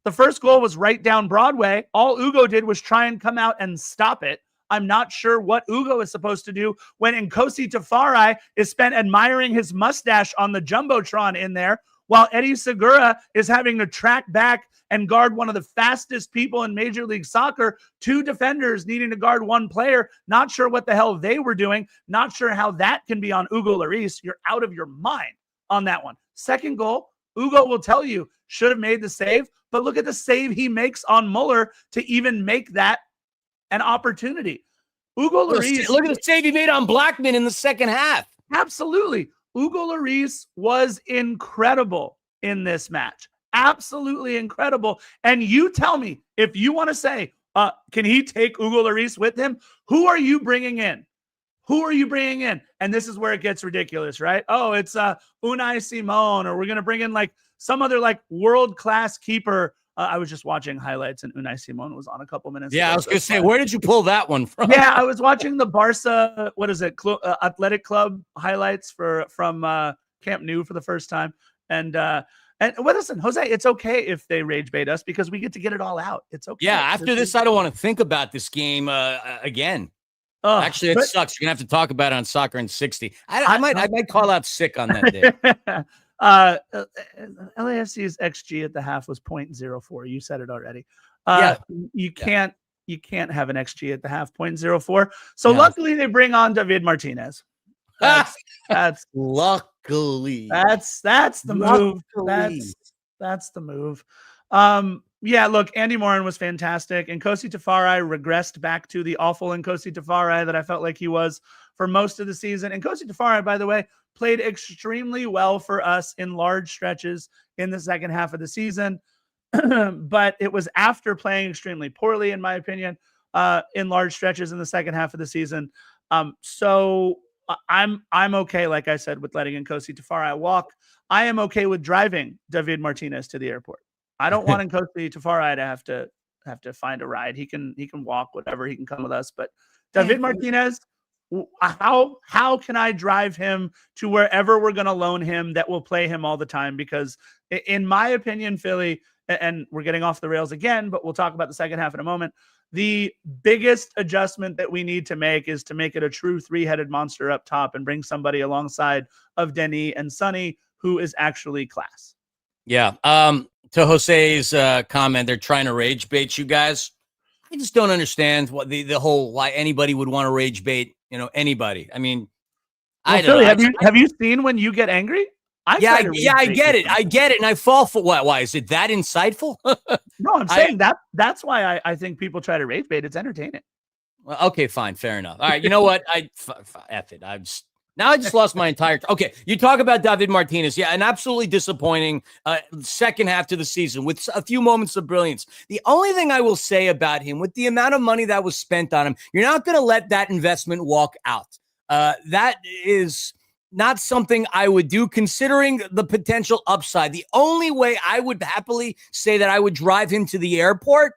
The first goal was right down Broadway. All Hugo did was try and come out and stop it. I'm not sure what Hugo is supposed to do when Nkosi Tafari is spent admiring his mustache on the Jumbotron in there, while Eddie Segura is having to track back and guard one of the fastest people in Major League Soccer, 2 defenders needing to guard 1 player. Not sure what the hell they were doing. Not sure how that can be on Hugo Lloris. You're out of your mind on that one. Second goal, Hugo will tell you, should have made the save, but look at the save he makes on Muller to even make that an opportunity. Hugo Lloris. Look at the save he made on Blackman in the second half. Absolutely. Hugo Lloris was incredible in this match. Absolutely incredible. And you tell me, if you want to say, can he take Hugo Lloris with him? Who are you bringing in? Who are you bringing in? And this is where it gets ridiculous, right? Oh, it's Unai Simon, or we're going to bring in some other like world-class keeper. I was just watching highlights, and Unai Simon was on a couple minutes ago. I was going to say, where did you pull that one from? Yeah, I was watching the Barca, Athletic Club highlights from Camp Nou for the first time. And well, listen, Jose, it's okay if they rage bait us because we get to get it all out. It's okay. Yeah, after this, I don't want to think about this game again. Actually, it sucks. You're going to have to talk about it on Soccer in 60. I might call out sick on that day. LAFC's XG at the half was 0.04. You said it already. You can't have an XG at the half 0.04. So luckily they bring on David Martinez. That's luckily. That's the move. That's the move. Yeah, look, Andy Morin was fantastic, and Kosi Tafari regressed back to the awful Nkosi Tafari that I felt like he was for most of the season. And Kosi Tafari, by the way, played extremely well for us in large stretches in the second half of the season. But it was after playing extremely poorly, in my opinion, in large stretches in the second half of the season. So I'm okay, like I said, with letting Nkosi Tafari walk. I am okay with driving David Martinez to the airport. I don't want Nkosi Tafari to have to find a ride. He can walk, whatever. He can come with us. But David Martinez, how can I drive him to wherever we're going to loan him that will play him all the time? Because in my opinion, Philly, and we're getting off the rails again, but we'll talk about the second half in a moment. The biggest adjustment that we need to make is to make it a true three-headed monster up top and bring somebody alongside of Denis and Sonny who is actually class. Yeah. To Jose's comment, they're trying to rage bait you guys. I just don't understand what the whole why anybody would want to rage bait, anybody. I mean, I don't know. Have you seen when you get angry? I get it. I get it. And I fall for what? Why is it that insightful? No, I'm saying that's why I think people try to rage bait. It's entertaining. Well, okay, fine. Fair enough. All right. You know what? F it. Now I just lost my entire. Okay, you talk about David Martinez. Yeah, an absolutely disappointing second half to the season with a few moments of brilliance. The only thing I will say about him, with the amount of money that was spent on him, you're not going to let that investment walk out. That is not something I would do, considering the potential upside. The only way I would happily say that I would drive him to the airport,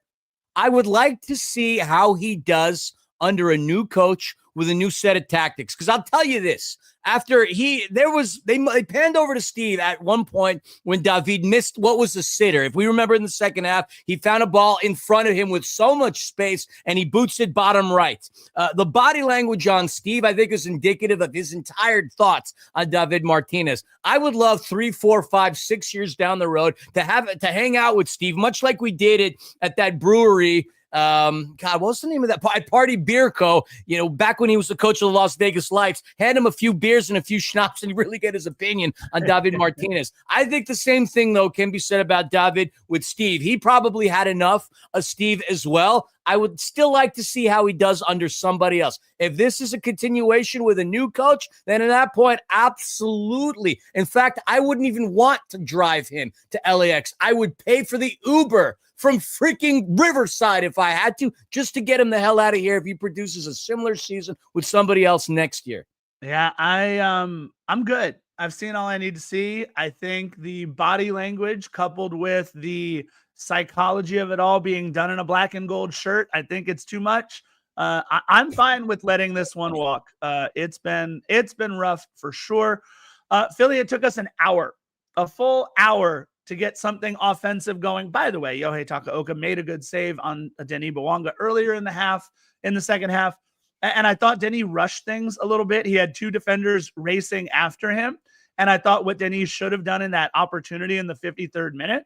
I would like to see how he does under a new coach with a new set of tactics. Because I'll tell you this, after they panned over to Steve at one point when David missed what was a sitter. If we remember in the second half, he found a ball in front of him with so much space and he boots it bottom right. The body language on Steve, I think, is indicative of his entire thoughts on David Martinez. I would love 3, 4, 5, 6 years down the road to hang out with Steve, much like we did it at that brewery. God, what's the name of that Party Beer Co? Back when he was the coach of the Las Vegas Lights, hand him a few beers and a few schnapps and really get his opinion on David Martinez. I think the same thing, though, can be said about David with Steve. He probably had enough of Steve as well. I would still like to see how he does under somebody else. If this is a continuation with a new coach, then at that point, absolutely. In fact, I wouldn't even want to drive him to LAX. I would pay for the Uber from freaking Riverside if I had to, just to get him the hell out of here if he produces a similar season with somebody else next year. Yeah, I'm good. I've seen all I need to see. I think the body language coupled with the psychology of it all being done in a black and gold shirt, I think it's too much. I'm fine with letting this one walk. It's been rough for sure. Philly, it took us a full hour to get something offensive going. By the way, Yohei Takaoka made a good save on Denis Bouanga earlier in the second half. And I thought Denis rushed things a little bit. He had two defenders racing after him. And I thought what Denis should have done in that opportunity in the 53rd minute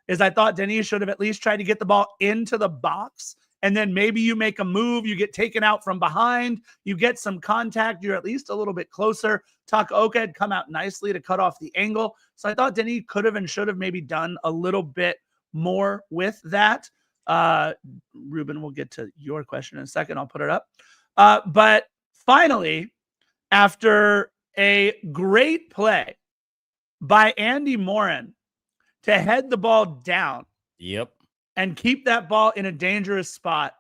is I thought Denis should have at least tried to get the ball into the box. And then maybe you make a move, you get taken out from behind, you get some contact, you're at least a little bit closer. Takaoka had come out nicely to cut off the angle. So I thought Denis could have and should have maybe done a little bit more with that. Ruben, we'll get to your question in a second. I'll put it up. But finally, after a great play by Andy Morin to head the ball down. Yep. And keep that ball in a dangerous spot.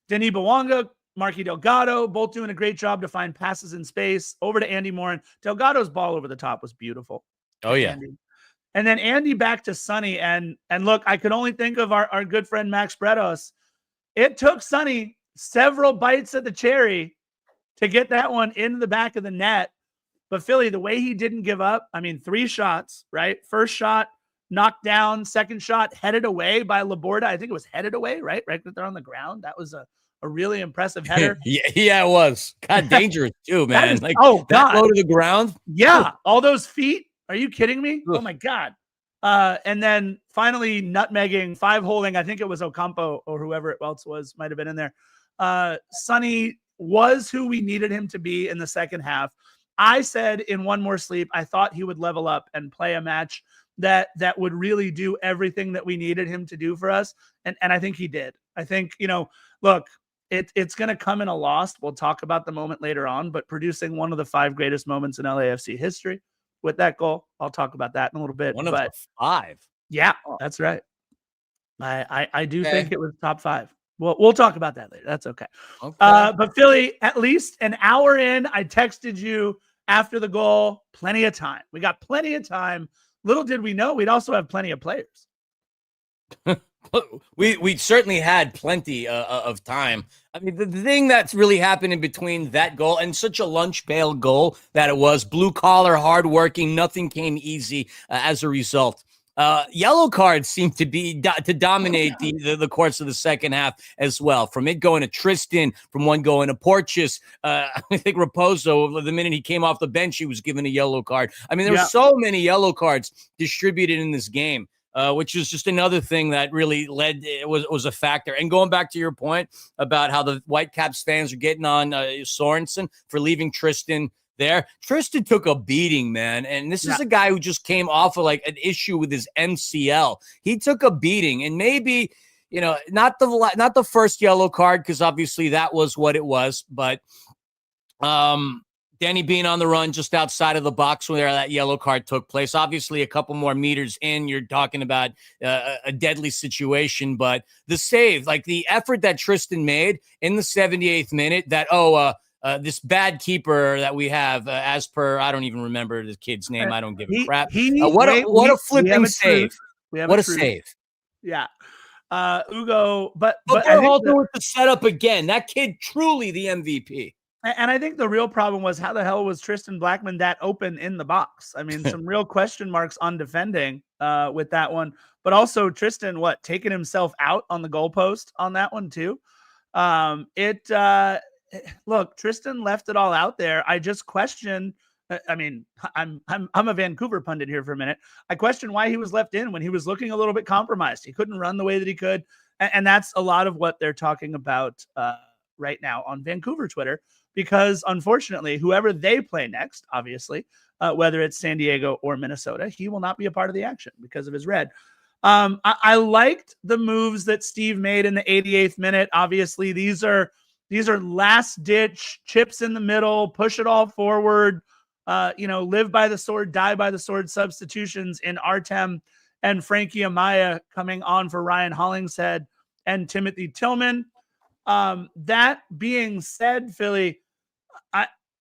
Denis Bouanga, Marky Delgado, both doing a great job to find passes in space over to Andy Morin. Delgado's ball over the top was beautiful. Oh, yeah. Andy. And then Andy back to Sonny. And look, I could only think of our good friend Max Bredos. It took Sonny several bites of the cherry to get that one into the back of the net. But Philly, the way he didn't give up, I mean, 3 shots, right? First shot, knocked down. Second shot, headed away by Laborda. I think it was headed away, right? Right there on the ground. That was a really impressive header. yeah, it was. God, dangerous too, man. Is, like, oh, that God. low to the ground. Yeah, all those feet. Are you kidding me? Oh, my God. And then finally nutmegging, 5 holding. I think it was Ocampo or whoever else was, might have been in there. Sonny was who we needed him to be in the second half. I said in One More Sleep, I thought he would level up and play a match that would really do everything that we needed him to do for us. And I think he did. I think, look, it's going to come in a loss. We'll talk about the moment later on, but producing one of the 5 greatest moments in LAFC history with that goal. I'll talk about that in a little bit. One of the 5. Yeah, that's right. I do think it was top 5. We'll talk about that later. That's okay. But Philly, at least an hour in, I texted you after the goal, plenty of time. We got plenty of time. Little did we know, we'd also have plenty of players. we certainly had plenty of time. I mean, the thing that's really happened in between that goal and such a lunch pail goal that it was, blue collar, hardworking, nothing came easy as a result. Yellow cards seem to be to dominate the course of the second half as well. From it going to Tristan, from one going to Porteous. I think Raposo, the minute he came off the bench, he was given a yellow card. I mean, there were so many yellow cards distributed in this game, which is just another thing that really was a factor. And going back to your point about how the Whitecaps fans are getting on Sorensen for leaving Tristan there. Tristan took a beating, man. And this is a guy who just came off of like an issue with his MCL. He took a beating, and maybe, not the first yellow card, because obviously that was what it was. But Danny Bean on the run just outside of the box where that yellow card took place. Obviously, a couple more meters in, you're talking about a deadly situation. But the save, like the effort that Tristan made in the 78th minute, that, this bad keeper that we have, as per, I don't even remember the kid's name. I don't give a crap. What a flipping save. What a save. Yeah. Ugo, but they're all doing the setup again. That kid, truly the MVP. And I think the real problem was, how the hell was Tristan Blackman that open in the box? I mean, some real question marks on defending with that one. But also Tristan, taking himself out on the goalpost on that one too. Look, Tristan left it all out there. I just question. I mean, I'm a Vancouver pundit here for a minute. I question why he was left in when he was looking a little bit compromised. He couldn't run the way that he could, and that's a lot of what they're talking about right now on Vancouver Twitter. Because unfortunately, whoever they play next, obviously, whether it's San Diego or Minnesota, he will not be a part of the action because of his red. I liked the moves that Steve made in the 88th minute. Obviously, these are last ditch chips in the middle, push it all forward, live by the sword, die by the sword substitutions in Artem and Frankie Amaya coming on for Ryan Hollingshead and Timothy Tillman. That being said, Philly,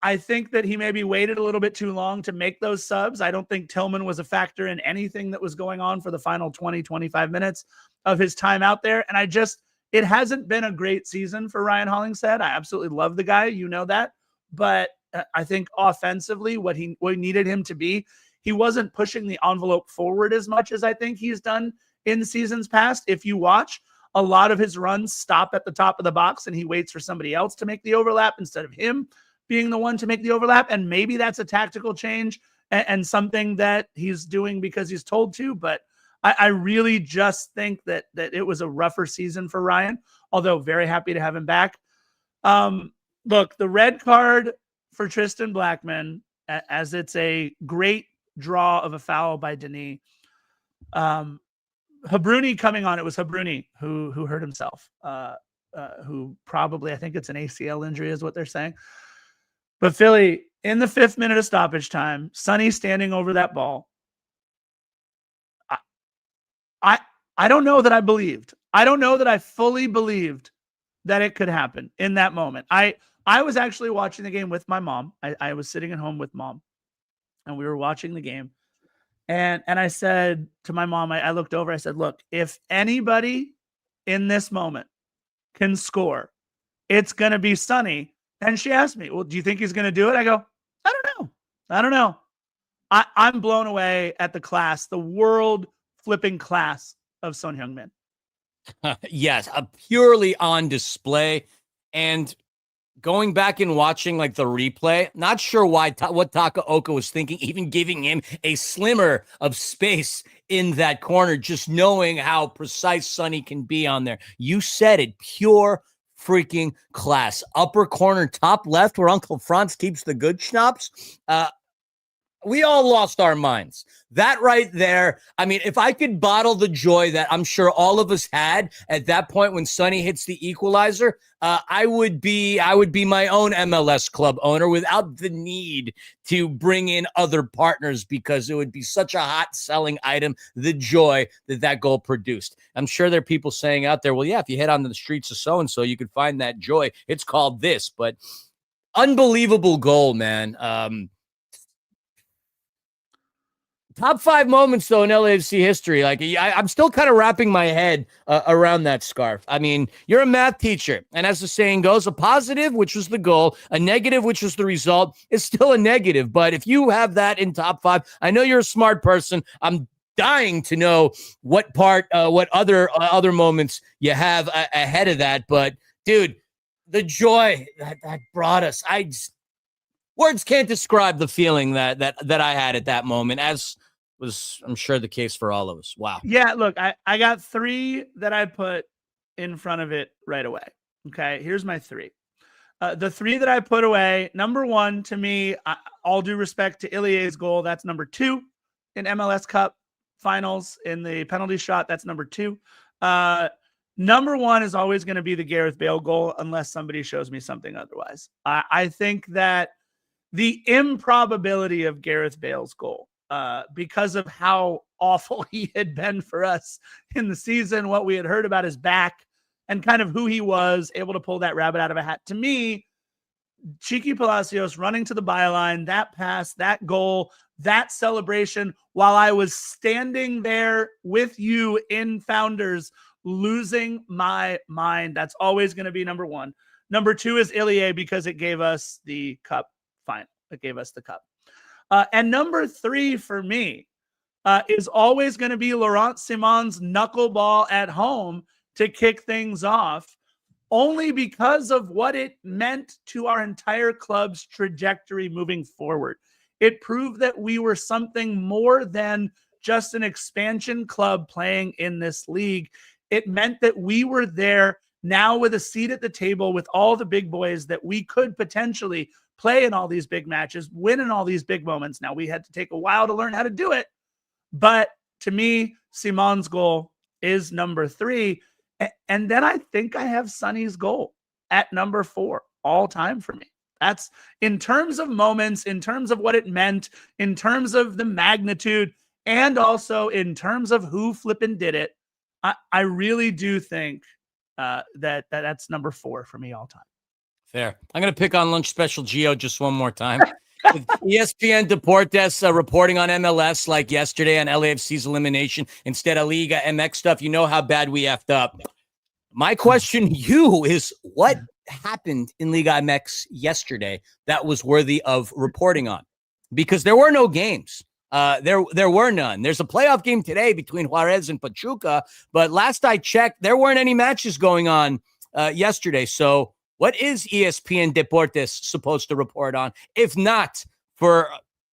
I think that he maybe waited a little bit too long to make those subs. I don't think Tillman was a factor in anything that was going on for the final 20, 25 minutes of his time out there. And it hasn't been a great season for Ryan Hollingshead. I absolutely love the guy. You know that. But I think offensively, what he needed him to be, he wasn't pushing the envelope forward as much as I think he's done in seasons past. If you watch, a lot of his runs stop at the top of the box and he waits for somebody else to make the overlap instead of him being the one to make the overlap. And maybe that's a tactical change and something that he's doing because he's told to. But I really just think that it was a rougher season for Ryan, although very happy to have him back. Look, the red card for Tristan Blackman, as it's a great draw of a foul by Denis. Habruni coming on, it was Habruni who hurt himself, who probably, I think it's an ACL injury is what they're saying. But Philly, in the 5th minute of stoppage time, Sonny standing over that ball. I don't know that I believed. I don't know that I fully believed that it could happen in that moment. I was actually watching the game with my mom. I was sitting at home with mom, and we were watching the game. And I said to my mom, I looked over, I said, look, if anybody in this moment can score, it's going to be Sonny. And she asked me, well, do you think he's going to do it? I go, I don't know. I don't know. I'm blown away at the class, the world flipping class of Son Heung-min. Yes, purely on display. And going back and watching like the replay, not sure what Takaoka was thinking, even giving him a slimmer of space in that corner, just knowing how precise Sonny can be on there. You said it, pure freaking class. Upper corner, top left, where Uncle Franz keeps the good schnapps. We all lost our minds. That right there. I mean, if I could bottle the joy that I'm sure all of us had at that point when Sonny hits the equalizer, I would be my own MLS club owner without the need to bring in other partners, because it would be such a hot selling item, the joy that goal produced. I'm sure there are people saying out there, well, yeah, if you head onto the streets of so-and-so, you could find that joy. It's called this, but unbelievable goal, man. Top 5 moments, though, in LAFC history. Like, I'm still kind of wrapping my head around that scarf. I mean, you're a math teacher, and as the saying goes, a positive, which was the goal, a negative, which was the result, is still a negative. But if you have that in top 5, I know you're a smart person. I'm dying to know what other moments you have ahead of that. But, dude, the joy that brought us, words can't describe the feeling that I had at that moment, as was, I'm sure, the case for all of us. Wow. Yeah, look, I got 3 that I put in front of it right away. Okay, here's my 3. The 3 that I put away, number 1, to me, all due respect to Ilie's goal, that's number 2 in MLS Cup finals in the penalty shot. That's number 2. Number 1 is always going to be the Gareth Bale goal, unless somebody shows me something otherwise. I think that the improbability of Gareth Bale's goal, because of how awful he had been for us in the season, what we had heard about his back, and kind of who he was, able to pull that rabbit out of a hat. To me, Cheeky Palacios running to the byline, that pass, that goal, that celebration, while I was standing there with you in Founders, losing my mind. That's always going to be number 1. Number 2 is Ilie, because it gave us the cup final. It gave us the cup. And number 3 for me is always going to be Laurent Simon's knuckleball at home to kick things off, only because of what it meant to our entire club's trajectory moving forward. It proved that we were something more than just an expansion club playing in this league. It meant that we were there now with a seat at the table with all the big boys, that we could potentially play in all these big matches, win in all these big moments. Now, we had to take a while to learn how to do it, but to me, Simon's goal is number 3. And then I think I have Sonny's goal at number 4 all time for me. That's, in terms of moments, in terms of what it meant, in terms of the magnitude, and also in terms of who flippin' did it. I really do think that's number 4 for me all time. Fair. I'm going to pick on Lunch Special Geo just one more time. With ESPN Deportes reporting on MLS like yesterday on LAFC's elimination instead of Liga MX stuff, you know how bad we effed up. My question to you is, what happened in Liga MX yesterday that was worthy of reporting on? Because there were no games. There were none. There's a playoff game today between Juarez and Pachuca, but last I checked, there weren't any matches going on yesterday. So what is ESPN Deportes supposed to report on, if not for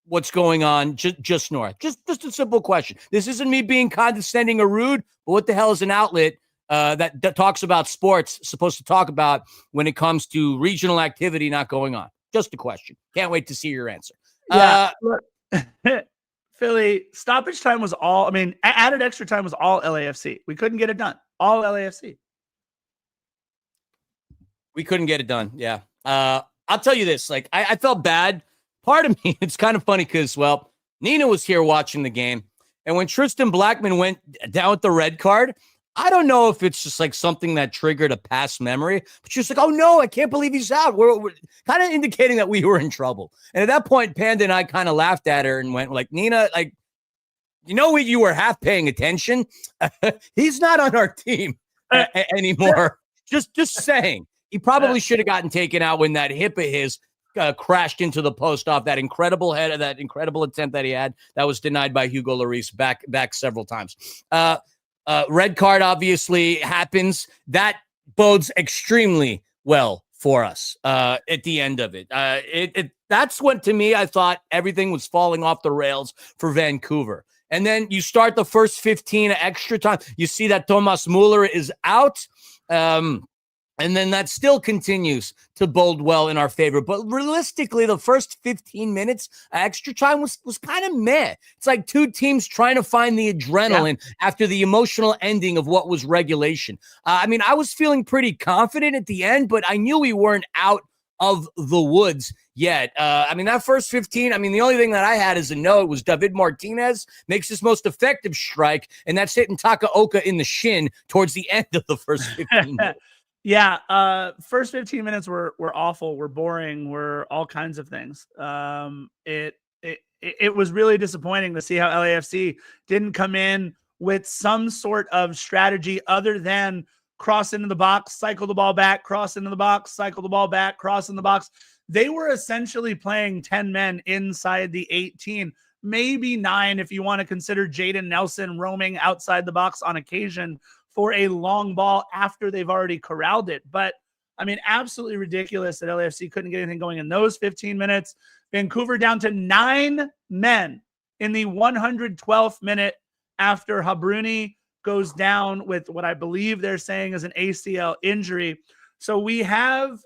what's going on just north? Just a simple question. This isn't me being condescending or rude, but what the hell is an outlet that talks about sports supposed to talk about when it comes to regional activity not going on? Just a question. Can't wait to see your answer. Yeah. Philly, stoppage time was all, added extra time was all LAFC. We couldn't get it done. All LAFC. We couldn't get it done. Yeah. I'll tell you this. Like, I felt bad. Part of me, it's kind of funny because, well, Nina was here watching the game. And when Tristan Blackman went down with the red card, I don't know if it's just like something that triggered a past memory, but she was like, oh no, I can't believe he's out. We're kind of indicating that we were in trouble. And at that point, Panda and I kind of laughed at her and went like, Nina, like, you were half paying attention. He's not on our team anymore. Just saying. He probably should have gotten taken out when that hip of his crashed into the post off that incredible header, that incredible attempt that he had that was denied by Hugo Lloris back several times. Red card obviously happens. That bodes extremely well for us at the end of it. That's when, to me, I thought everything was falling off the rails for Vancouver. And then you start the first 15 extra time. You see that Thomas Muller is out. And then that still continues to bode well in our favor. But realistically, the first 15 minutes extra time was kind of meh. It's like two teams trying to find the adrenaline after the emotional ending of what was regulation. I was feeling pretty confident at the end, but I knew we weren't out of the woods yet. That first 15, the only thing that I had as a note was David Martinez makes his most effective strike, and that's hitting Takaoka in the shin towards the end of the first 15 minutes. Yeah, first 15 minutes were awful, were boring, were all kinds of things. It was really disappointing to see how LAFC didn't come in with some sort of strategy other than cross into the box, cycle the ball back, cross into the box, cycle the ball back, cross in the box. They were essentially playing 10 men inside the 18, maybe 9 if you want to consider Jaden Nelson roaming outside the box on occasion for a long ball after they've already corralled it. But absolutely ridiculous that LAFC couldn't get anything going in those 15 minutes. Vancouver down to 9 men in the 112th minute after Habruni goes down with what I believe they're saying is an ACL injury. So we have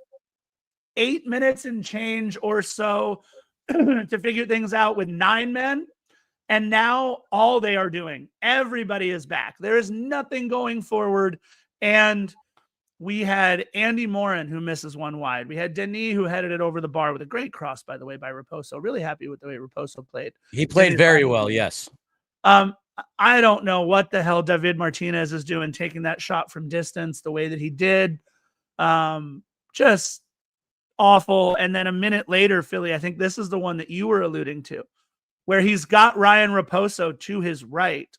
8 minutes and change or so to figure things out with 9 men. And now all they are doing, everybody is back. There is nothing going forward. And we had Andy Morin, who misses one wide. We had Denis, who headed it over the bar with a great cross, by the way, by Raposo. Really happy with the way Raposo played. He played very well, yes. I don't know what the hell David Martinez is doing, taking that shot from distance the way that he did. Just awful. And then a minute later, Philly, I think this is the one that you were alluding to, where he's got Ryan Raposo to his right.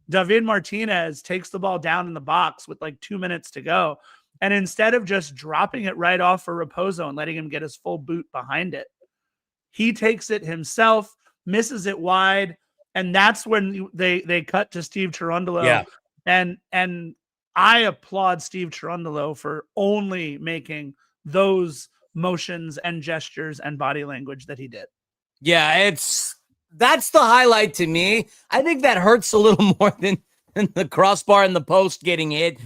David Martinez takes the ball down in the box with like 2 minutes to go. And instead of just dropping it right off for Raposo and letting him get his full boot behind it, he takes it himself, misses it wide. And that's when they cut to Steve Cherundolo. Yeah. And I applaud Steve Cherundolo for only making those motions and gestures and body language that he did. Yeah, that's the highlight to me. I think that hurts a little more than the crossbar and the post getting hit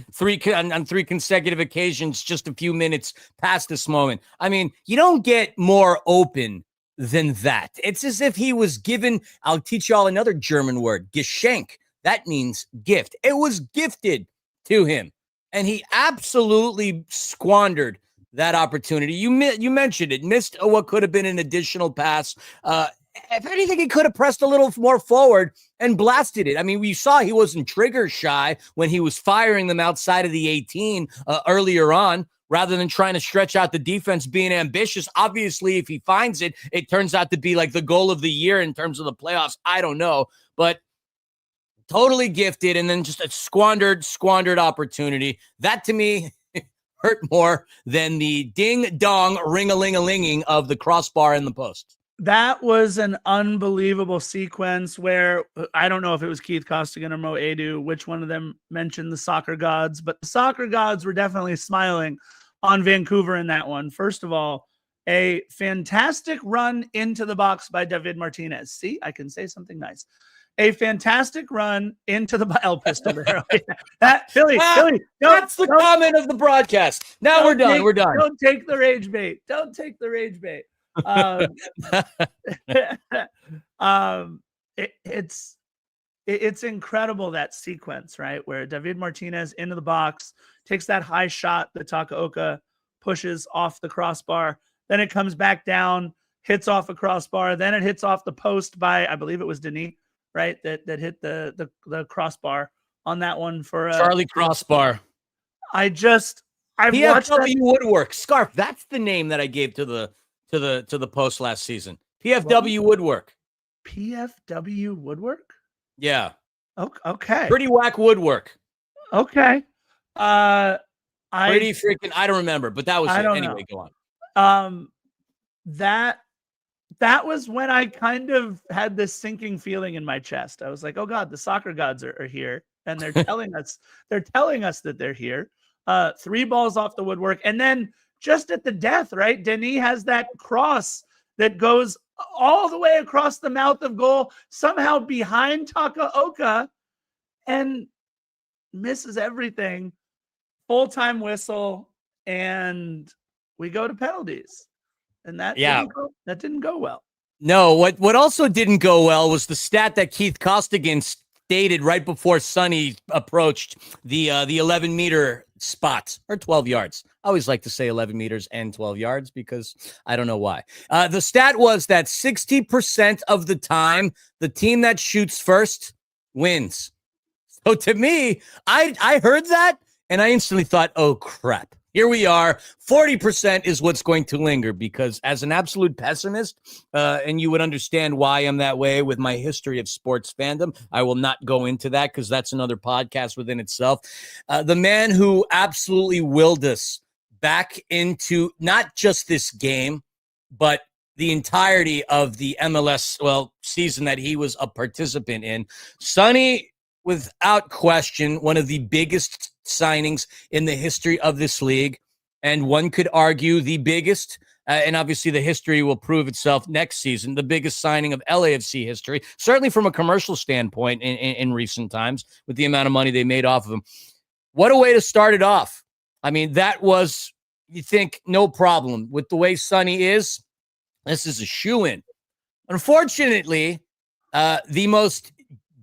on 3 consecutive occasions, just a few minutes past this moment. You don't get more open than that. It's as if he was given, I'll teach y'all another German word, Geschenk. That means gift. It was gifted to him, and he absolutely squandered that opportunity. You mentioned it, missed what could have been an additional pass. If anything, he could have pressed a little more forward and blasted it. We saw he wasn't trigger shy when he was firing them outside of the 18 earlier on, rather than trying to stretch out the defense, being ambitious. Obviously, if he finds it, it turns out to be like the goal of the year in terms of the playoffs. I don't know, but totally gifted, and then just a squandered opportunity. That, to me, hurt more than the ding-dong ring-a-ling-a-linging of the crossbar and the post. That was an unbelievable sequence where I don't know if it was Keith Costigan or Mo Edu, which one of them mentioned the soccer gods, but the soccer gods were definitely smiling on Vancouver in that one. First of all, a fantastic run into the box by David Martinez. See, I can say something nice. A fantastic run into the El Pistolero. Philly, that's the comment of the broadcast. Now we're done. Don't take the rage bait. Don't take the rage bait. It's incredible, that sequence, right, where David Martinez into the box takes that high shot that Takaoka pushes off the crossbar, then it comes back down, hits off a crossbar, then it hits off the post by, I believe it was Denis, right, that hit the crossbar on that one for Charlie Crossbar. I've watched that. Woodwork Scarf. That's the name that I gave to the post last season. PFW Woodwork. PFW Woodwork? Yeah. Okay. Pretty whack woodwork. Okay. I Pretty freaking, I don't remember, but that was I it. don't Anyway, know. go on. That was when I kind of had this sinking feeling in my chest. I was like, oh God, the soccer gods are here. And they're telling us that they're here. 3 balls off the woodwork. And then just at the death, right? Denis has that cross that goes all the way across the mouth of goal, somehow behind Takaoka, and misses everything. Full-time whistle, and we go to penalties. And that didn't go well. No, what also didn't go well was the stat that Keith Costigan stated right before Sonny approached the 11-meter spot, or 12 yards. I always like to say 11 meters and 12 yards because I don't know why. The stat was that 60% of the time, the team that shoots first wins. So to me, I heard that and I instantly thought, oh crap. Here we are. 40% is what's going to linger because as an absolute pessimist, and you would understand why I'm that way with my history of sports fandom, I will not go into that because that's another podcast within itself. The man who absolutely willed us back into not just this game, but the entirety of the MLS, season that he was a participant in. Sonny, without question, one of the biggest signings in the history of this league, and one could argue the biggest, and obviously the history will prove itself next season, the biggest signing of LAFC history, certainly from a commercial standpoint in recent times with the amount of money they made off of him. What a way to start it off. I mean, that was, you think, no problem. With the way Sonny is, this is a shoo-in. Unfortunately, the most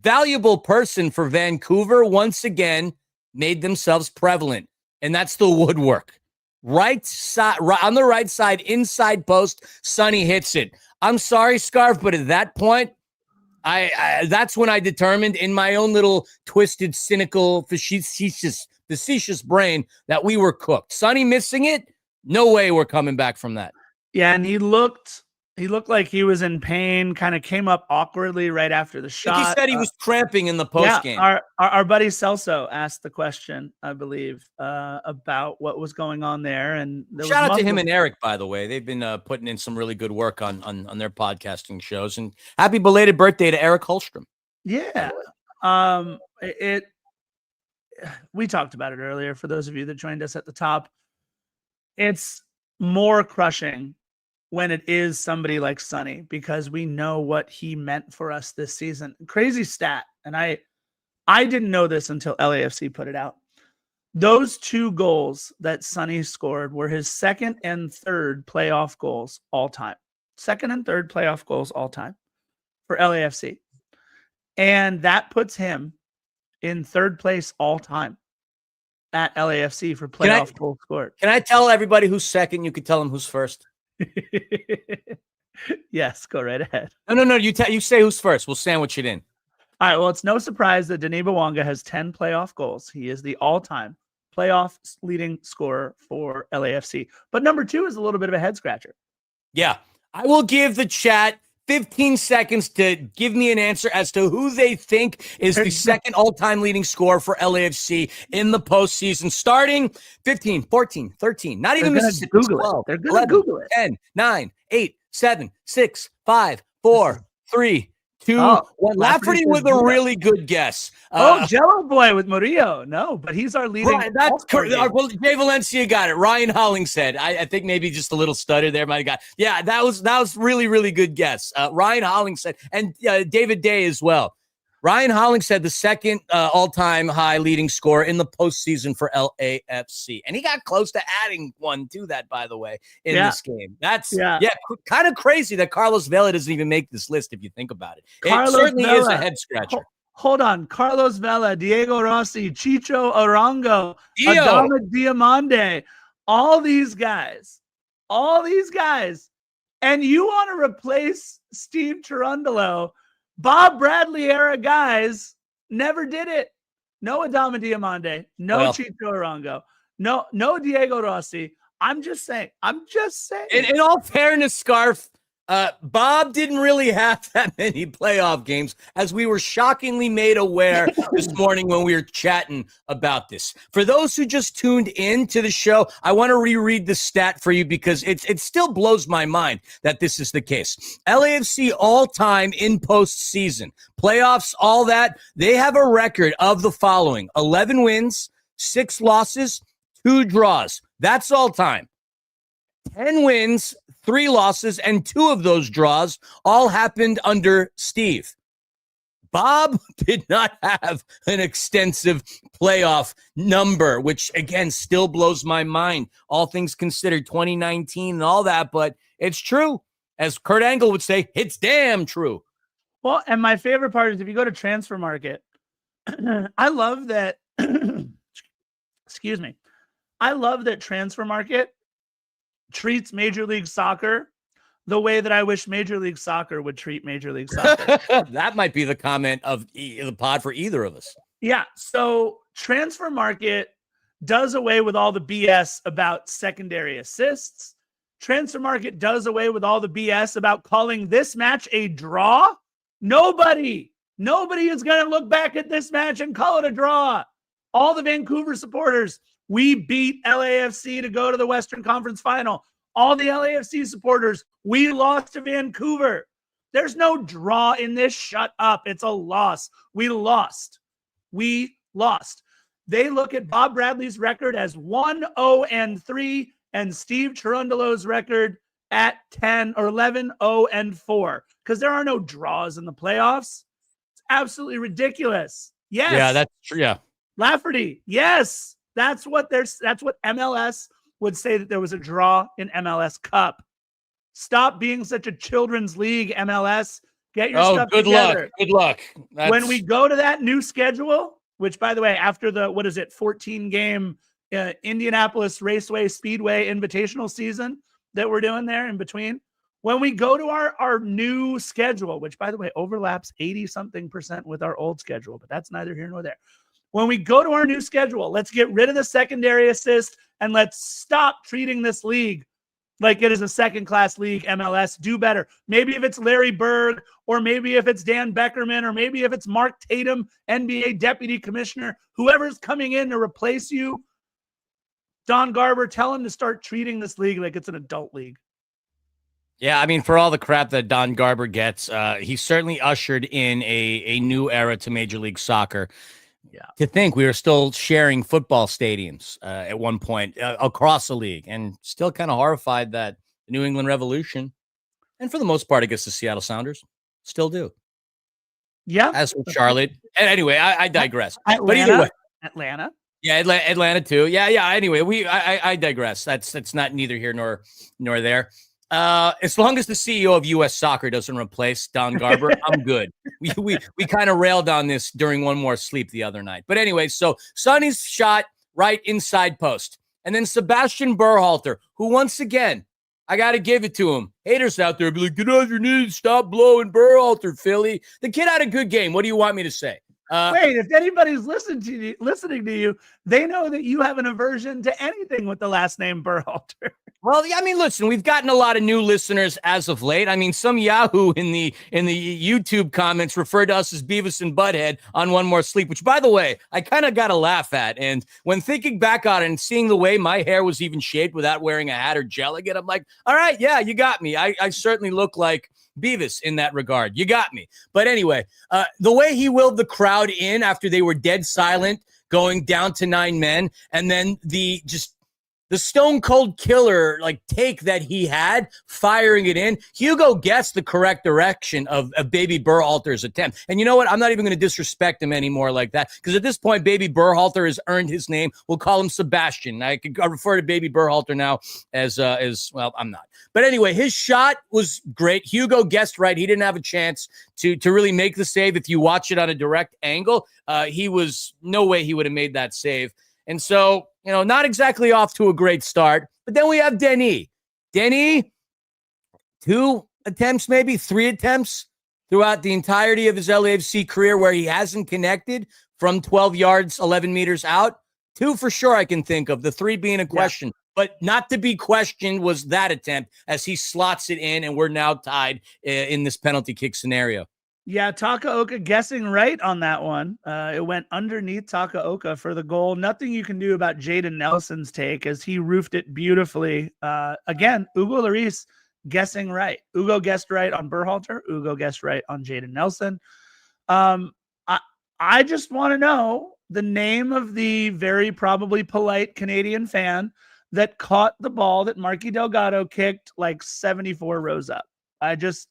valuable person for Vancouver once again made themselves prevalent, and that's the woodwork. Right side, on the right side, inside post, Sonny hits it. I'm sorry, Scarf, but at that point, that's when I determined in my own little twisted, cynical, facetious brain that we were cooked. Sonny missing it, no way we're coming back from that. Yeah, and he looked like he was in pain, kind of came up awkwardly right after the shot. He said he was cramping in the post game. Our buddy Celso asked the question, I believe, about what was going on there. And shout out to him and Eric, by the way. They've been putting in some really good work on their podcasting shows. And happy belated birthday to Eric Holstrom. Yeah. We talked about it earlier. For those of you that joined us at the top, it's more crushing when it is somebody like Sonny, because we know what he meant for us this season. Crazy stat. And I didn't know this until LAFC put it out. Those 2 goals that Sonny scored were his second and third playoff goals all time. Second and third playoff goals all time for LAFC. And that puts him in third place all time at LAFC for playoff goals scored. Can I tell everybody who's second? You could tell them who's first. Yes, go right ahead. No. You say who's first. We'll sandwich it in. All right. Well, it's no surprise that Denis Bouanga has 10 playoff goals. He is the all-time playoff leading scorer for LAFC. But number 2 is a little bit of a head scratcher. Yeah, I will give the chat 15 seconds to give me an answer as to who they think is the second all-time leading scorer for LAFC in the postseason, starting 15, 14, 13, not even Mississippi, 12, They're going to Google it. 10, 9, 8, 7, 6, 5, 4, 3, 2, 1. Lafferty with a really good guess. Jello Boy with Murillo. No, but he's our leading. Right, that's correct. Well, Jay Valencia got it. Ryan Hollingshead. I think maybe just a little stutter there. Might have got. Yeah, that was really, really good guess. Ryan Hollingshead and David Day as well. Ryan Hollingshead, the second all-time high leading scorer in the postseason for LAFC. And he got close to adding one to that, by the way, in this game. That's kind of crazy that Carlos Vela doesn't even make this list if you think about it. It certainly is a head-scratcher. Hold on. Carlos Vela, Diego Rossi, Chicho Arango, Adama Diamande, all these guys. And you want to replace Steve Cherundolo. Bob Bradley era guys never did it. No Adama Diamande, no Chicho Arango, no Diego Rossi. I'm just saying. In all fairness, Scarf, Bob didn't really have that many playoff games, as we were shockingly made aware this morning when we were chatting about this. For those who just tuned in to the show, I want to reread the stat for you because it still blows my mind that this is the case. LAFC all-time in postseason, playoffs, all that, they have a record of the following: 11 wins, 6 losses, 2 draws. That's all-time. 10 wins, 3 losses, and 2 of those draws all happened under Steve. Bob did not have an extensive playoff number, which, again, still blows my mind. All things considered, 2019 and all that, but it's true. As Kurt Angle would say, it's damn true. Well, and my favorite part is if you go to Transfer Market, I love that. Excuse me. I love that Transfer Market treats Major League Soccer the way that I wish Major League Soccer would treat Major League Soccer. That might be the comment of the pod for either of us. Yeah. So Transfer Market does away with all the BS about secondary assists. Transfer Market does away with all the BS about calling this match a draw. Nobody is going to look back at this match and call it a draw. All the Vancouver supporters, we beat LAFC to go to the Western Conference Final. All the LAFC supporters, we lost to Vancouver. There's no draw in this. Shut up. It's a loss. We lost. They look at Bob Bradley's record as 1-0-3 and Steve Cherundolo's record at 10 or 11-0-4 because there are no draws in the playoffs. It's absolutely ridiculous. Yes. Yeah, that's true. Yeah. Lafferty. Yes. That's what MLS would say, that there was a draw in MLS Cup. Stop being such a children's league, MLS. Get your stuff together. Good luck. When we go to that new schedule, which, by the way, after the 14-game Indianapolis Raceway Speedway Invitational season that we're doing there in between, when we go to our new schedule, which, by the way, overlaps 80-something% with our old schedule, but that's neither here nor there. When we go to our new schedule, let's get rid of the secondary assist and let's stop treating this league like it is a second-class league. MLS, do better. Maybe if it's Larry Berg, or maybe if it's Dan Beckerman, or maybe if it's Mark Tatum, NBA deputy commissioner, whoever's coming in to replace you, Don Garber, tell him to start treating this league like it's an adult league. Yeah, I mean, for all the crap that Don Garber gets, he certainly ushered in a new era to Major League Soccer. Yeah. To think we were still sharing football stadiums at one point across the league, and still kind of horrified that the New England Revolution, and for the most part, I guess the Seattle Sounders, still do. Yeah. As for Charlotte. And anyway, I digress. Atlanta, but either way. Atlanta. Yeah, Atlanta too. Yeah. Anyway, I digress. That's not neither here nor there. As long as the CEO of U.S. Soccer doesn't replace Don Garber, I'm good. We kind of railed on this during One More Sleep the other night. But anyway, so Sonny's shot right inside post. And then Sebastian Berhalter, who once again, I got to give it to him. Haters out there be like, get on your knees, stop blowing Berhalter, Philly. The kid had a good game. What do you want me to say? Wait, if anybody's listening to you, they know that you have an aversion to anything with the last name Berhalter. Well, yeah, I mean, listen, we've gotten a lot of new listeners as of late. I mean, some Yahoo in the YouTube comments referred to us as Beavis and Butthead on One More Sleep, which, by the way, I kind of got to laugh at. And when thinking back on it and seeing the way my hair was even shaped without wearing a hat or gel again, I'm like, all right, yeah, you got me. I certainly look like Beavis in that regard. You got me. But anyway, the way he willed the crowd in after they were dead silent, going down to 9 men, and then the stone cold killer take that he had, firing it in. Hugo guessed the correct direction of Baby Berhalter's attempt. And you know what? I'm not even going to disrespect him anymore like that, because at this point, Baby Berhalter has earned his name. We'll call him Sebastian. I refer to Baby Berhalter now as well, I'm not. But anyway, his shot was great. Hugo guessed right. He didn't have a chance to really make the save. If you watch it on a direct angle, no way he would have made that save. And so, not exactly off to a great start. But then we have Denis. Denis, 2 attempts, maybe 3 attempts throughout the entirety of his LAFC career where he hasn't connected from 12 yards, 11 meters out. 2 for sure I can think of, the 3 being a question but not to be questioned was that attempt as he slots it in, and we're now tied in this penalty kick scenario. Yeah, Takaoka guessing right on that one. It went underneath Takaoka for the goal. Nothing you can do about Jaden Nelson's take as he roofed it beautifully. Again, Hugo Lloris guessing right. Hugo guessed right on Berhalter. Hugo guessed right on Jaden Nelson. I just want to know the name of the very probably polite Canadian fan that caught the ball that Marky Delgado kicked like 74 rows up.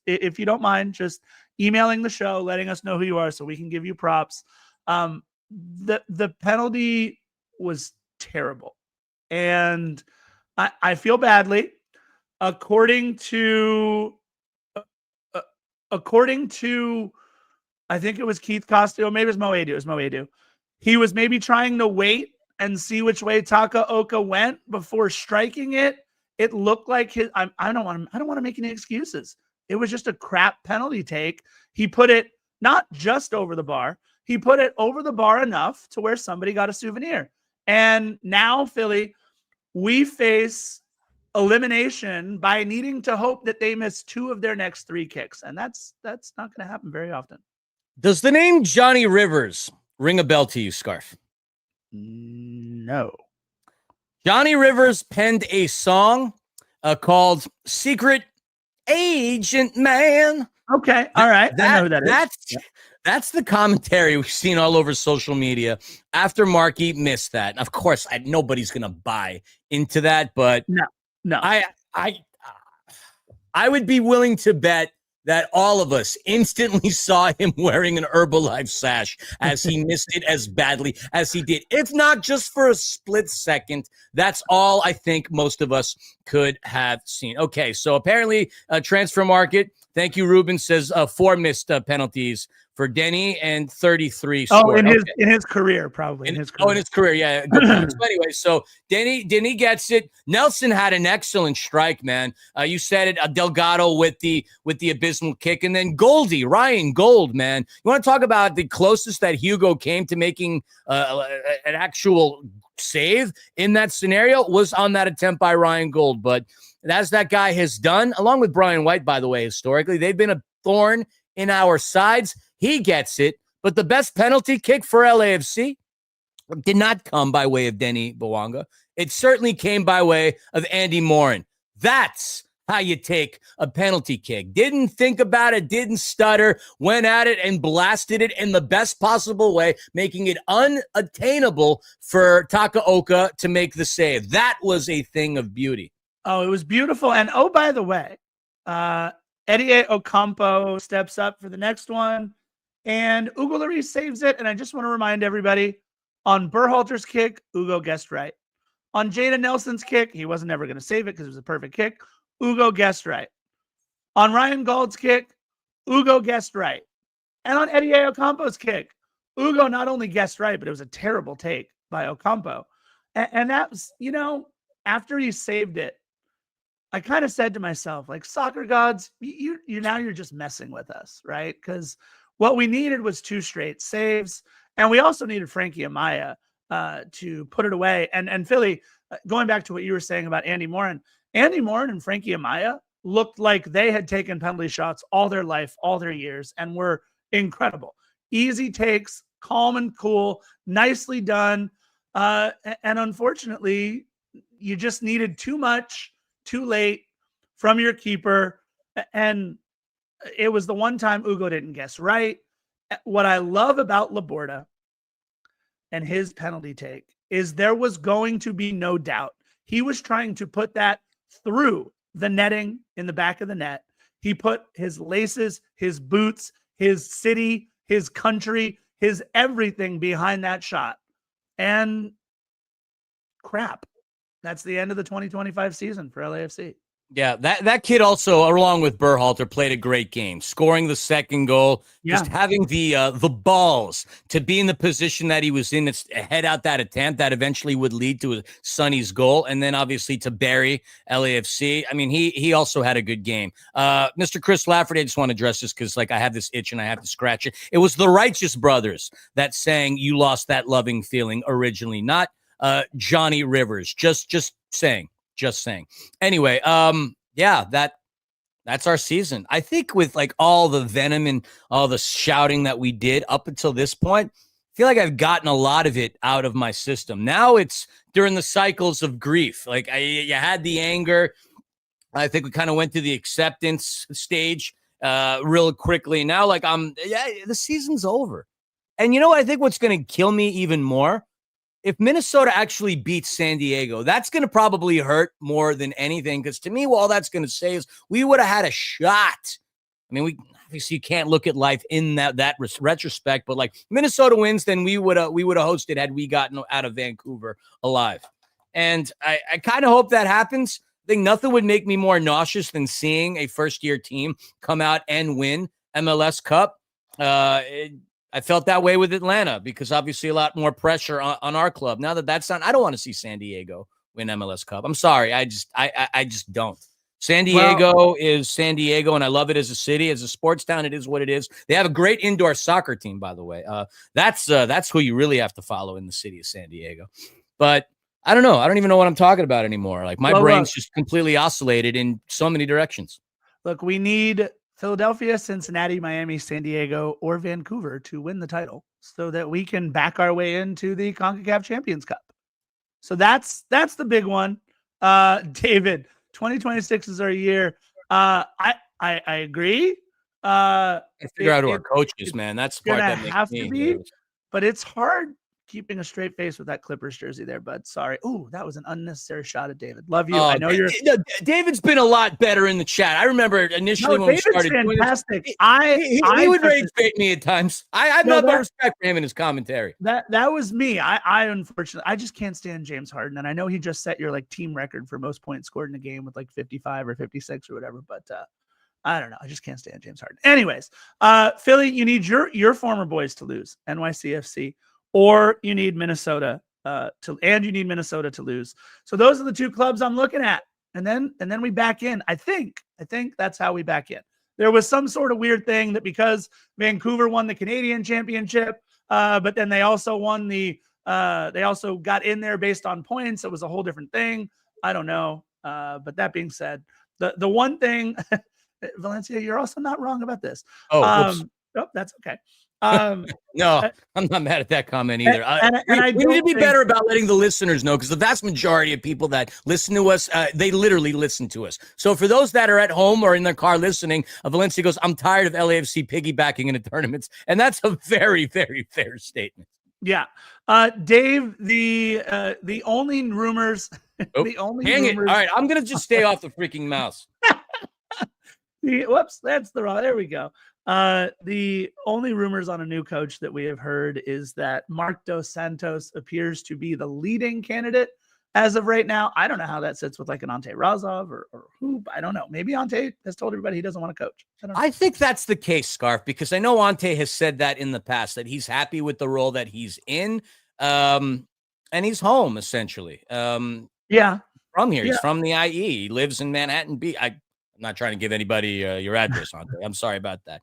If you don't mind, just emailing the show, letting us know who you are so we can give you props. The penalty was terrible. And I feel badly. According to, I think it was Keith Costello, maybe it was Moedu. He was maybe trying to wait and see which way Takaoka went before striking it. It looked like I don't want to make any excuses. It was just a crap penalty take. He put it not just over the bar. He put it over the bar enough to where somebody got a souvenir. And now, Philly, we face elimination by needing to hope that they miss 2 of their next 3 kicks. And that's not going to happen very often. Does the name Johnny Rivers ring a bell to you, Scarf? No. Johnny Rivers penned a song called Secret Agent Man. Okay. All right. I know who that is. That's the commentary we've seen all over social media after Markey missed that. And of course, nobody's going to buy into that, but no. I would be willing to bet that all of us instantly saw him wearing an Herbalife sash as he missed it as badly as he did. If not just for a split second, that's all I think most of us could have seen. Okay, so apparently Transfer Market, thank you, Ruben, says 4 missed penalties for Denny and 33 scored. In his career, probably. In his career, yeah. Good point. So anyway, so Denny gets it. Nelson had an excellent strike, man. You said it. Delgado with the abysmal kick, and then Ryan Gold, man. You want to talk about the closest that Hugo came to making an actual save in that scenario was on that attempt by Ryan Gold. But as that guy has done, along with Brian White, by the way, historically, they've been a thorn in our sides. He gets it, but the best penalty kick for LAFC did not come by way of Denny Bwanga. It certainly came by way of Andy Morin. That's how you take a penalty kick. Didn't think about it, didn't stutter, went at it and blasted it in the best possible way, making it unattainable for Takaoka to make the save. That was a thing of beauty. Oh, it was beautiful. And oh, by the way, Eddie Ocampo steps up for the next one. And Hugo Lloris saves it. And I just want to remind everybody, on Berhalter's kick, Hugo guessed right. On Jaden Nelson's kick, he wasn't ever going to save it because it was a perfect kick. Hugo guessed right. On Ryan Gould's kick, Hugo guessed right. And on Eddie Ocampo's kick, Hugo not only guessed right, but it was a terrible take by Ocampo. And that was, after he saved it, I kind of said to myself, like, soccer gods, you're just messing with us, right? Because what we needed was 2 straight saves, and we also needed Frankie Amaya to put it away. And Philly, going back to what you were saying about Andy Morin and Frankie Amaya looked like they had taken penalty shots all their life, all their years, and were incredible. Easy takes, calm and cool, nicely done. And unfortunately, you just needed too much, too late from your keeper. And it was the one time Hugo didn't guess right. What I love about Laborda and his penalty take is there was going to be no doubt. He was trying to put that through the netting in the back of the net. He put his laces, his boots, his city, his country, his everything behind that shot. And crap. That's the end of the 2025 season for LAFC. Yeah, that kid also, along with Berhalter, played a great game, scoring the second goal, just having the balls to be in the position that he was in, head out that attempt that eventually would lead to Sonny's goal, and then obviously to bury LAFC. I mean, he also had a good game. Mr. Chris Lafferty, I just want to address this because, I have this itch and I have to scratch it. It was the Righteous Brothers that sang "You Lost That Loving Feeling" originally, not Johnny Rivers. Just saying. Just saying. Anyway, that's our season. I think with like all the venom and all the shouting that we did up until this point, I feel like I've gotten a lot of it out of my system. Now it's during the cycles of grief. Like you had the anger. I think we kind of went to the acceptance stage real quickly. Now, like the season's over. And you know what? I think what's going to kill me even more, if Minnesota actually beats San Diego, that's going to probably hurt more than anything. Because to me, all that's going to say is we would have had a shot. I mean, obviously you can't look at life in that retrospect, but like Minnesota wins, then we would have hosted had we gotten out of Vancouver alive. And I kind of hope that happens. I think nothing would make me more nauseous than seeing a first-year team come out and win MLS Cup. I felt that way with Atlanta because obviously a lot more pressure on our club. Now that's not, I don't want to see San Diego win MLS Cup. I'm sorry. I just don't. San Diego is San Diego, and I love it as a city, as a sports town. It is what it is. They have a great indoor soccer team, by the way. That's who you really have to follow in the city of San Diego. But I don't know. I don't even know what I'm talking about anymore. Like my brain's just completely oscillated in so many directions. Look, we need Philadelphia, Cincinnati, Miami, San Diego, or Vancouver to win the title so that we can back our way into the CONCACAF Champions Cup. So that's the big one. David, 2026 is our year. I agree. Figure out who our coach is, man. That's the part that makes me nervous. But it's hard keeping a straight face with that Clippers jersey there, bud. Sorry. Oh, that was an unnecessary shot at David. Love you. I know David's been a lot better in the chat. I remember initially when David's we started fantastic. He would rage bait me at times. I have no respect for him in his commentary. That was me. I unfortunately I just can't stand James Harden, and I know he just set your like team record for most points scored in a game with like 55 or 56 or whatever, but I don't know. I just can't stand James Harden. Anyways, Philly, you need your former boys to lose, NYCFC. Or you need Minnesota to lose. So those are the two clubs I'm looking at. And then we back in. I think that's how we back in. There was some sort of weird thing that because Vancouver won the Canadian Championship, but then they also won they also got in there based on points. It was a whole different thing. I don't know. But that being said, the one thing, Valencia, you're also not wrong about this. Oh, that's okay. No, I'm not mad at that comment either. We need to be better about letting the listeners know because the vast majority of people that listen to us, they literally listen to us. So for those that are at home or in their car listening, Valencia goes, I'm tired of LAFC piggybacking into tournaments. And that's a very, very fair statement. Yeah. Dave, the only rumors. All right. I'm going to just stay off the freaking mouse. Whoops. That's the wrong. There we go. The only rumors on a new coach that we have heard is that Mark Dos Santos appears to be the leading candidate as of right now. I don't know how that sits with like an Ante Razov or who. I don't know. Maybe Ante has told everybody he doesn't want to coach. I think that's the case, Scarf, because I know Ante has said that in the past, that he's happy with the role that he's in. And he's home, essentially. Yeah. From here. He's from the IE. He lives in Manhattan Beach. I'm not trying to give anybody your address on there. I'm sorry about that.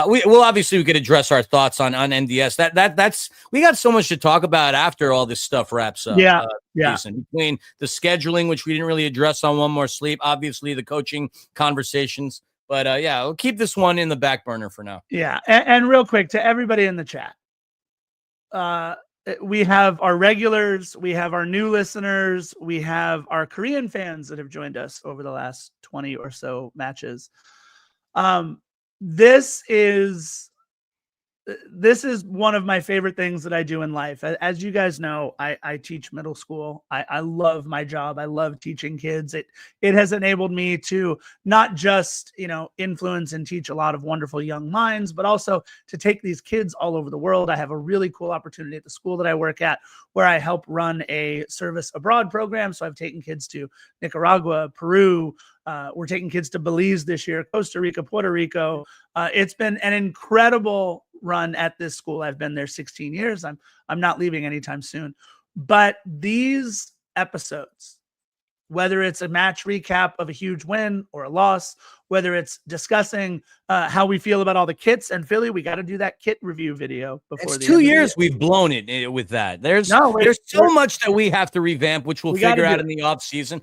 We could address our thoughts on MDS. That's we got so much to talk about after all this stuff wraps up. Yeah. Between the scheduling, which we didn't really address on One More Sleep, obviously the coaching conversations. But we'll keep this one in the back burner for now. Yeah. And real quick to everybody in the chat. We have our regulars, we have our new listeners, we have our Korean fans that have joined us over the last 20 or so matches. This is one of my favorite things that I do in life. As you guys know, I teach middle school. I love my job. I love teaching kids. It has enabled me to not just, influence and teach a lot of wonderful young minds, but also to take these kids all over the world. I have a really cool opportunity at the school that I work at where I help run a service abroad program. So I've taken kids to Nicaragua, Peru. We're taking kids to Belize this year, Costa Rica, Puerto Rico. It's been an incredible run at this school. I've been there 16 years. I'm not leaving anytime soon. But these episodes whether it's a match recap of a huge win or a loss, whether it's discussing how we feel about all the kits and Philly, we got to do that kit review video before it's the 2 years we've blown it with that. There's so much that we have to revamp, which we'll figure out in the off season.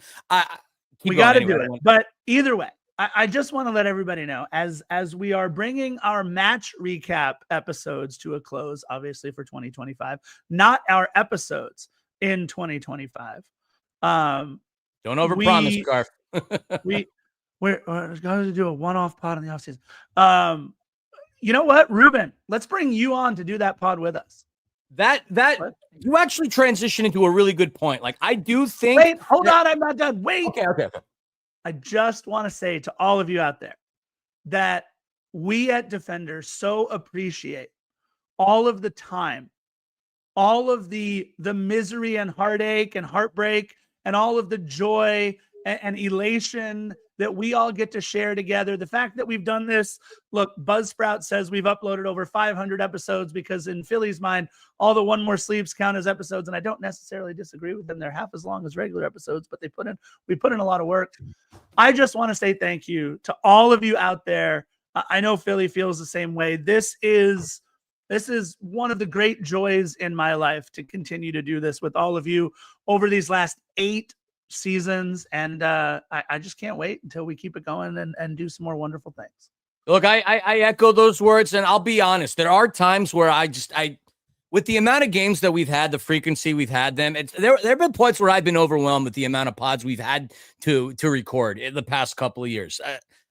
We got to do it. But either way, I just want to let everybody know, as we are bringing our match recap episodes to a close, obviously for 2025, not our episodes in 2025. Don't overpromise, Scarf. we're going to do a one-off pod in the offseason. You know what, Ruben? Let's bring you on to do that pod with us. That you actually transition into a really good point. Like, I do think. Wait, hold on, I'm not done. Wait. Okay. I just want to say to all of you out there that we at Defender so appreciate all of the time, all of the misery and heartache and heartbreak, and all of the joy and elation that we all get to share together. The fact that we've done this, look, Buzzsprout says we've uploaded over 500 episodes because in Philly's mind, all the One More Sleeps count as episodes. And I don't necessarily disagree with them. They're half as long as regular episodes, but we put in a lot of work. I just want to say thank you to all of you out there. I know Philly feels the same way. This is one of the great joys in my life to continue to do this with all of you over these last 8 seasons, and I just can't wait until we keep it going and do some more wonderful things. Look, I echo those words, and I'll be honest, there are times where I with the amount of games that we've had, the frequency we've had them, there have been points where I've been overwhelmed with the amount of pods we've had to record in the past couple of years.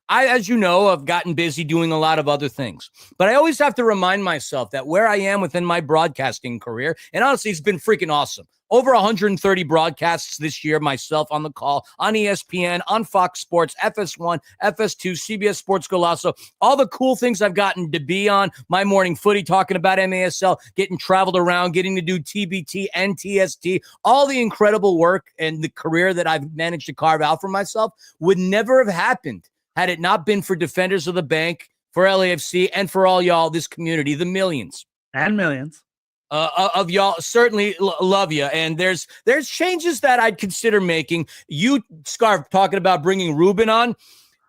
I, as you know, have gotten busy doing a lot of other things, but I always have to remind myself that where I am within my broadcasting career, and honestly, it's been freaking awesome. Over 130 broadcasts this year, myself on the call, on ESPN, on Fox Sports, FS1, FS2, CBS Sports Golazo, all the cool things I've gotten to be on, My Morning Footy, talking about MASL, getting traveled around, getting to do TBT and TST, all the incredible work and the career that I've managed to carve out for myself would never have happened had it not been for Defenders of the Bank, for LAFC, and for all y'all, this community, the millions. And millions. Of y'all. Certainly love you. And there's changes that I'd consider making. You, Scarf, talking about bringing Ruben on.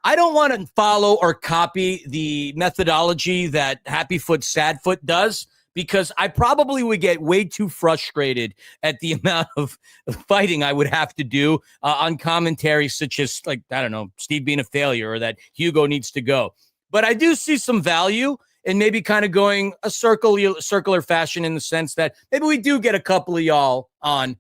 I don't want to follow or copy the methodology that Happy Foot, Sad Foot does, because I probably would get way too frustrated at the amount of fighting I would have to do on commentary, such as, like, I don't know, Steve being a failure or that Hugo needs to go. But I do see some value and maybe kind of going a circular fashion, in the sense that maybe we do get a couple of y'all on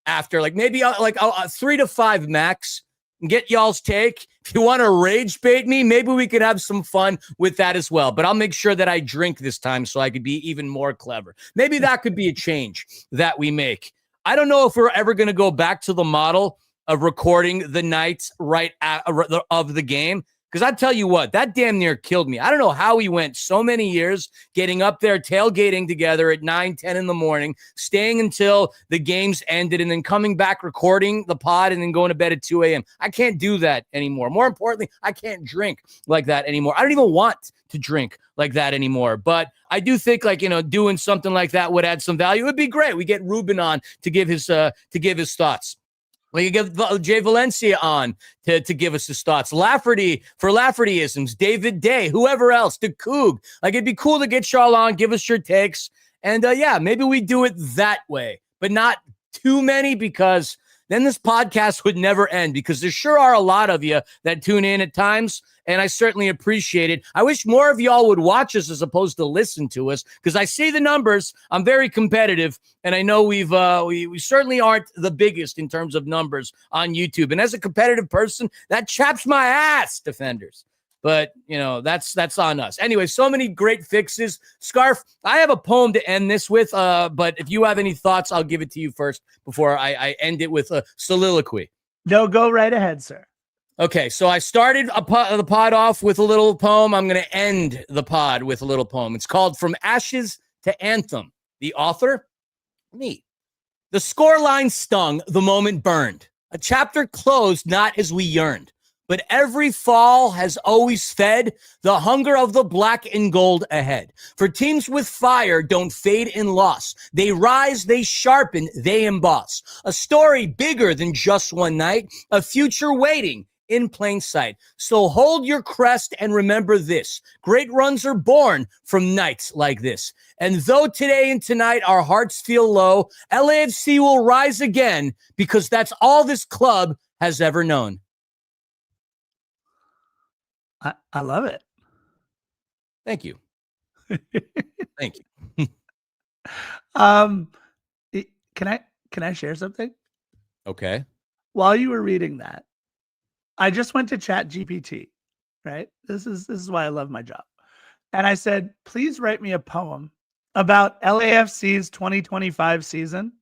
after, like maybe 3 to 5 max, and get y'all's take. If you want to rage bait me, maybe we could have some fun with that as well. But I'll make sure that I drink this time so I could be even more clever. Maybe that could be a change that we make. I don't know if we're ever going to go back to the model of recording the nights right of the game. Because I tell you what, that damn near killed me. I don't know how we went so many years getting up there, tailgating together at 9, 10 in the morning, staying until the games ended, and then coming back, recording the pod, and then going to bed at 2 a.m. I can't do that anymore. More importantly, I can't drink like that anymore. I don't even want to drink like that anymore. But I do think, like, doing something like that would add some value. It would be great. We get Ruben on to give his thoughts. We can get Jay Valencia on to give us his thoughts. Lafferty for Laffertyisms, David Day, whoever else, the Coug. Like, it'd be cool to get y'all on, give us your takes. And maybe we do it that way, but not too many, because then this podcast would never end, because there sure are a lot of you that tune in at times, and I certainly appreciate it. I wish more of y'all would watch us as opposed to listen to us, because I see the numbers. I'm very competitive, and I know we certainly aren't the biggest in terms of numbers on YouTube. And as a competitive person, that chaps my ass, Defenders. But, that's on us. Anyway, so many great fixes. Scarf, I have a poem to end this with, but if you have any thoughts, I'll give it to you first before I end it with a soliloquy. No, go right ahead, sir. Okay, so I started the pod off with a little poem. I'm going to end the pod with a little poem. It's called From Ashes to Anthem. The author? Me. The scoreline stung, the moment burned. A chapter closed not as we yearned. but every fall has always fed the hunger of the black and gold ahead. For teams with fire don't fade in loss. They rise, they sharpen, they emboss. A story bigger than just one night, a future waiting in plain sight. So hold your crest and remember this. Great runs are born from nights like this. And though today and tonight our hearts feel low, LAFC will rise again because that's all this club has ever known. I love it. Thank you. Thank you. Can I share something? Okay. While you were reading that, I just went to Chat GPT, right? This is why I love my job. And I said, please write me a poem about LAFC's 2025 season.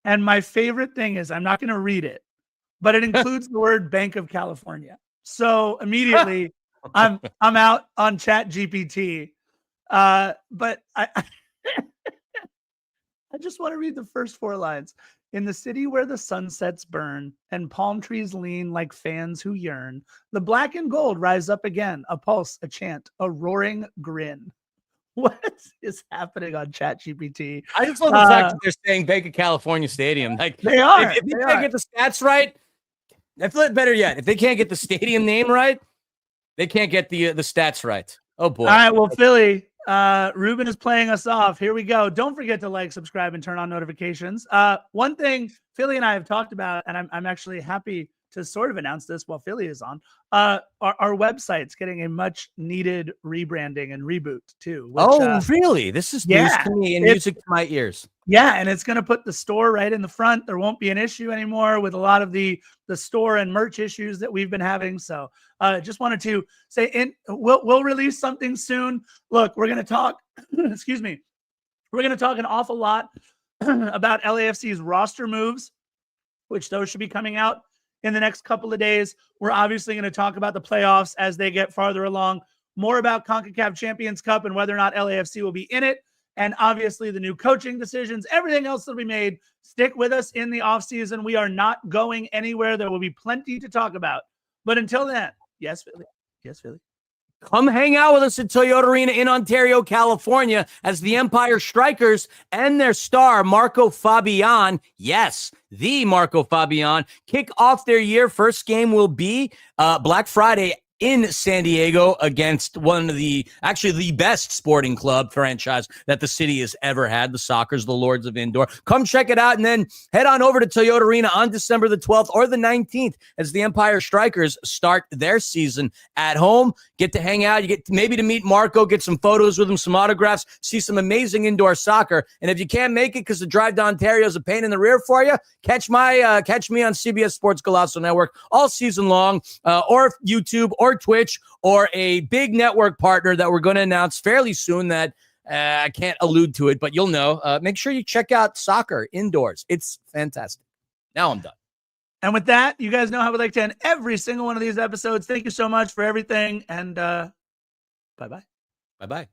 And my favorite thing is, I'm not going to read it, but it includes the word Bank of California. So immediately I'm out on Chat GPT. But I just want to read the first 4 lines. In the city where the sunsets burn and palm trees lean like fans who yearn, the black and gold rise up again, a pulse, a chant, a roaring grin. What is happening on ChatGPT? I just love the fact that they're saying Bank of California Stadium. Like they are. If they can't get the stats right, I feel it better yet. If they can't get the stadium name right, they can't get the stats right. Oh boy. All right. Well, Philly, Ruben is playing us off. Here we go. Don't forget to like, subscribe, and turn on notifications. One thing Philly and I have talked about, and I'm actually happy to sort of announce this while Philly is on, our website's getting a much needed rebranding and reboot too. Which, really? This is news to me and music to my ears. Yeah, and it's going to put the store right in the front. There won't be an issue anymore with a lot of the store and merch issues that we've been having. So just wanted to say, we'll release something soon. Look, we're going to talk, excuse me, we're going to talk an awful lot about LAFC's roster moves, which those should be coming out in the next couple of days. We're obviously going to talk about the playoffs as they get farther along, more about CONCACAF Champions Cup and whether or not LAFC will be in it. And obviously the new coaching decisions, everything else that'll be made. Stick with us in the offseason. We are not going anywhere. There will be plenty to talk about. But until then, yes, Philly. Yes, Philly. Come hang out with us at Toyota Arena in Ontario, California, as the Empire Strikers and their star, Marco Fabian, yes, the Marco Fabian, kick off their year. First game will be Black Friday in San Diego against one of the best sporting club franchise that the city has ever had. The Sockers, the Lords of Indoor. Come check it out and then head on over to Toyota Arena on December the 12th or the 19th as the Empire Strikers start their season at home. Get to hang out. You get maybe to meet Marco, get some photos with him, some autographs, see some amazing indoor soccer. And if you can't make it because the drive to Ontario is a pain in the rear for you, catch me on CBS Sports Golazo Network all season long, or YouTube or Twitch or a big network partner that we're going to announce fairly soon that I can't allude to it, but you'll know. Make sure you check out soccer indoors. It's fantastic. Now I'm done. And with that, you guys know how we like to end every single one of these episodes. Thank you so much for everything. And bye-bye. Bye-bye.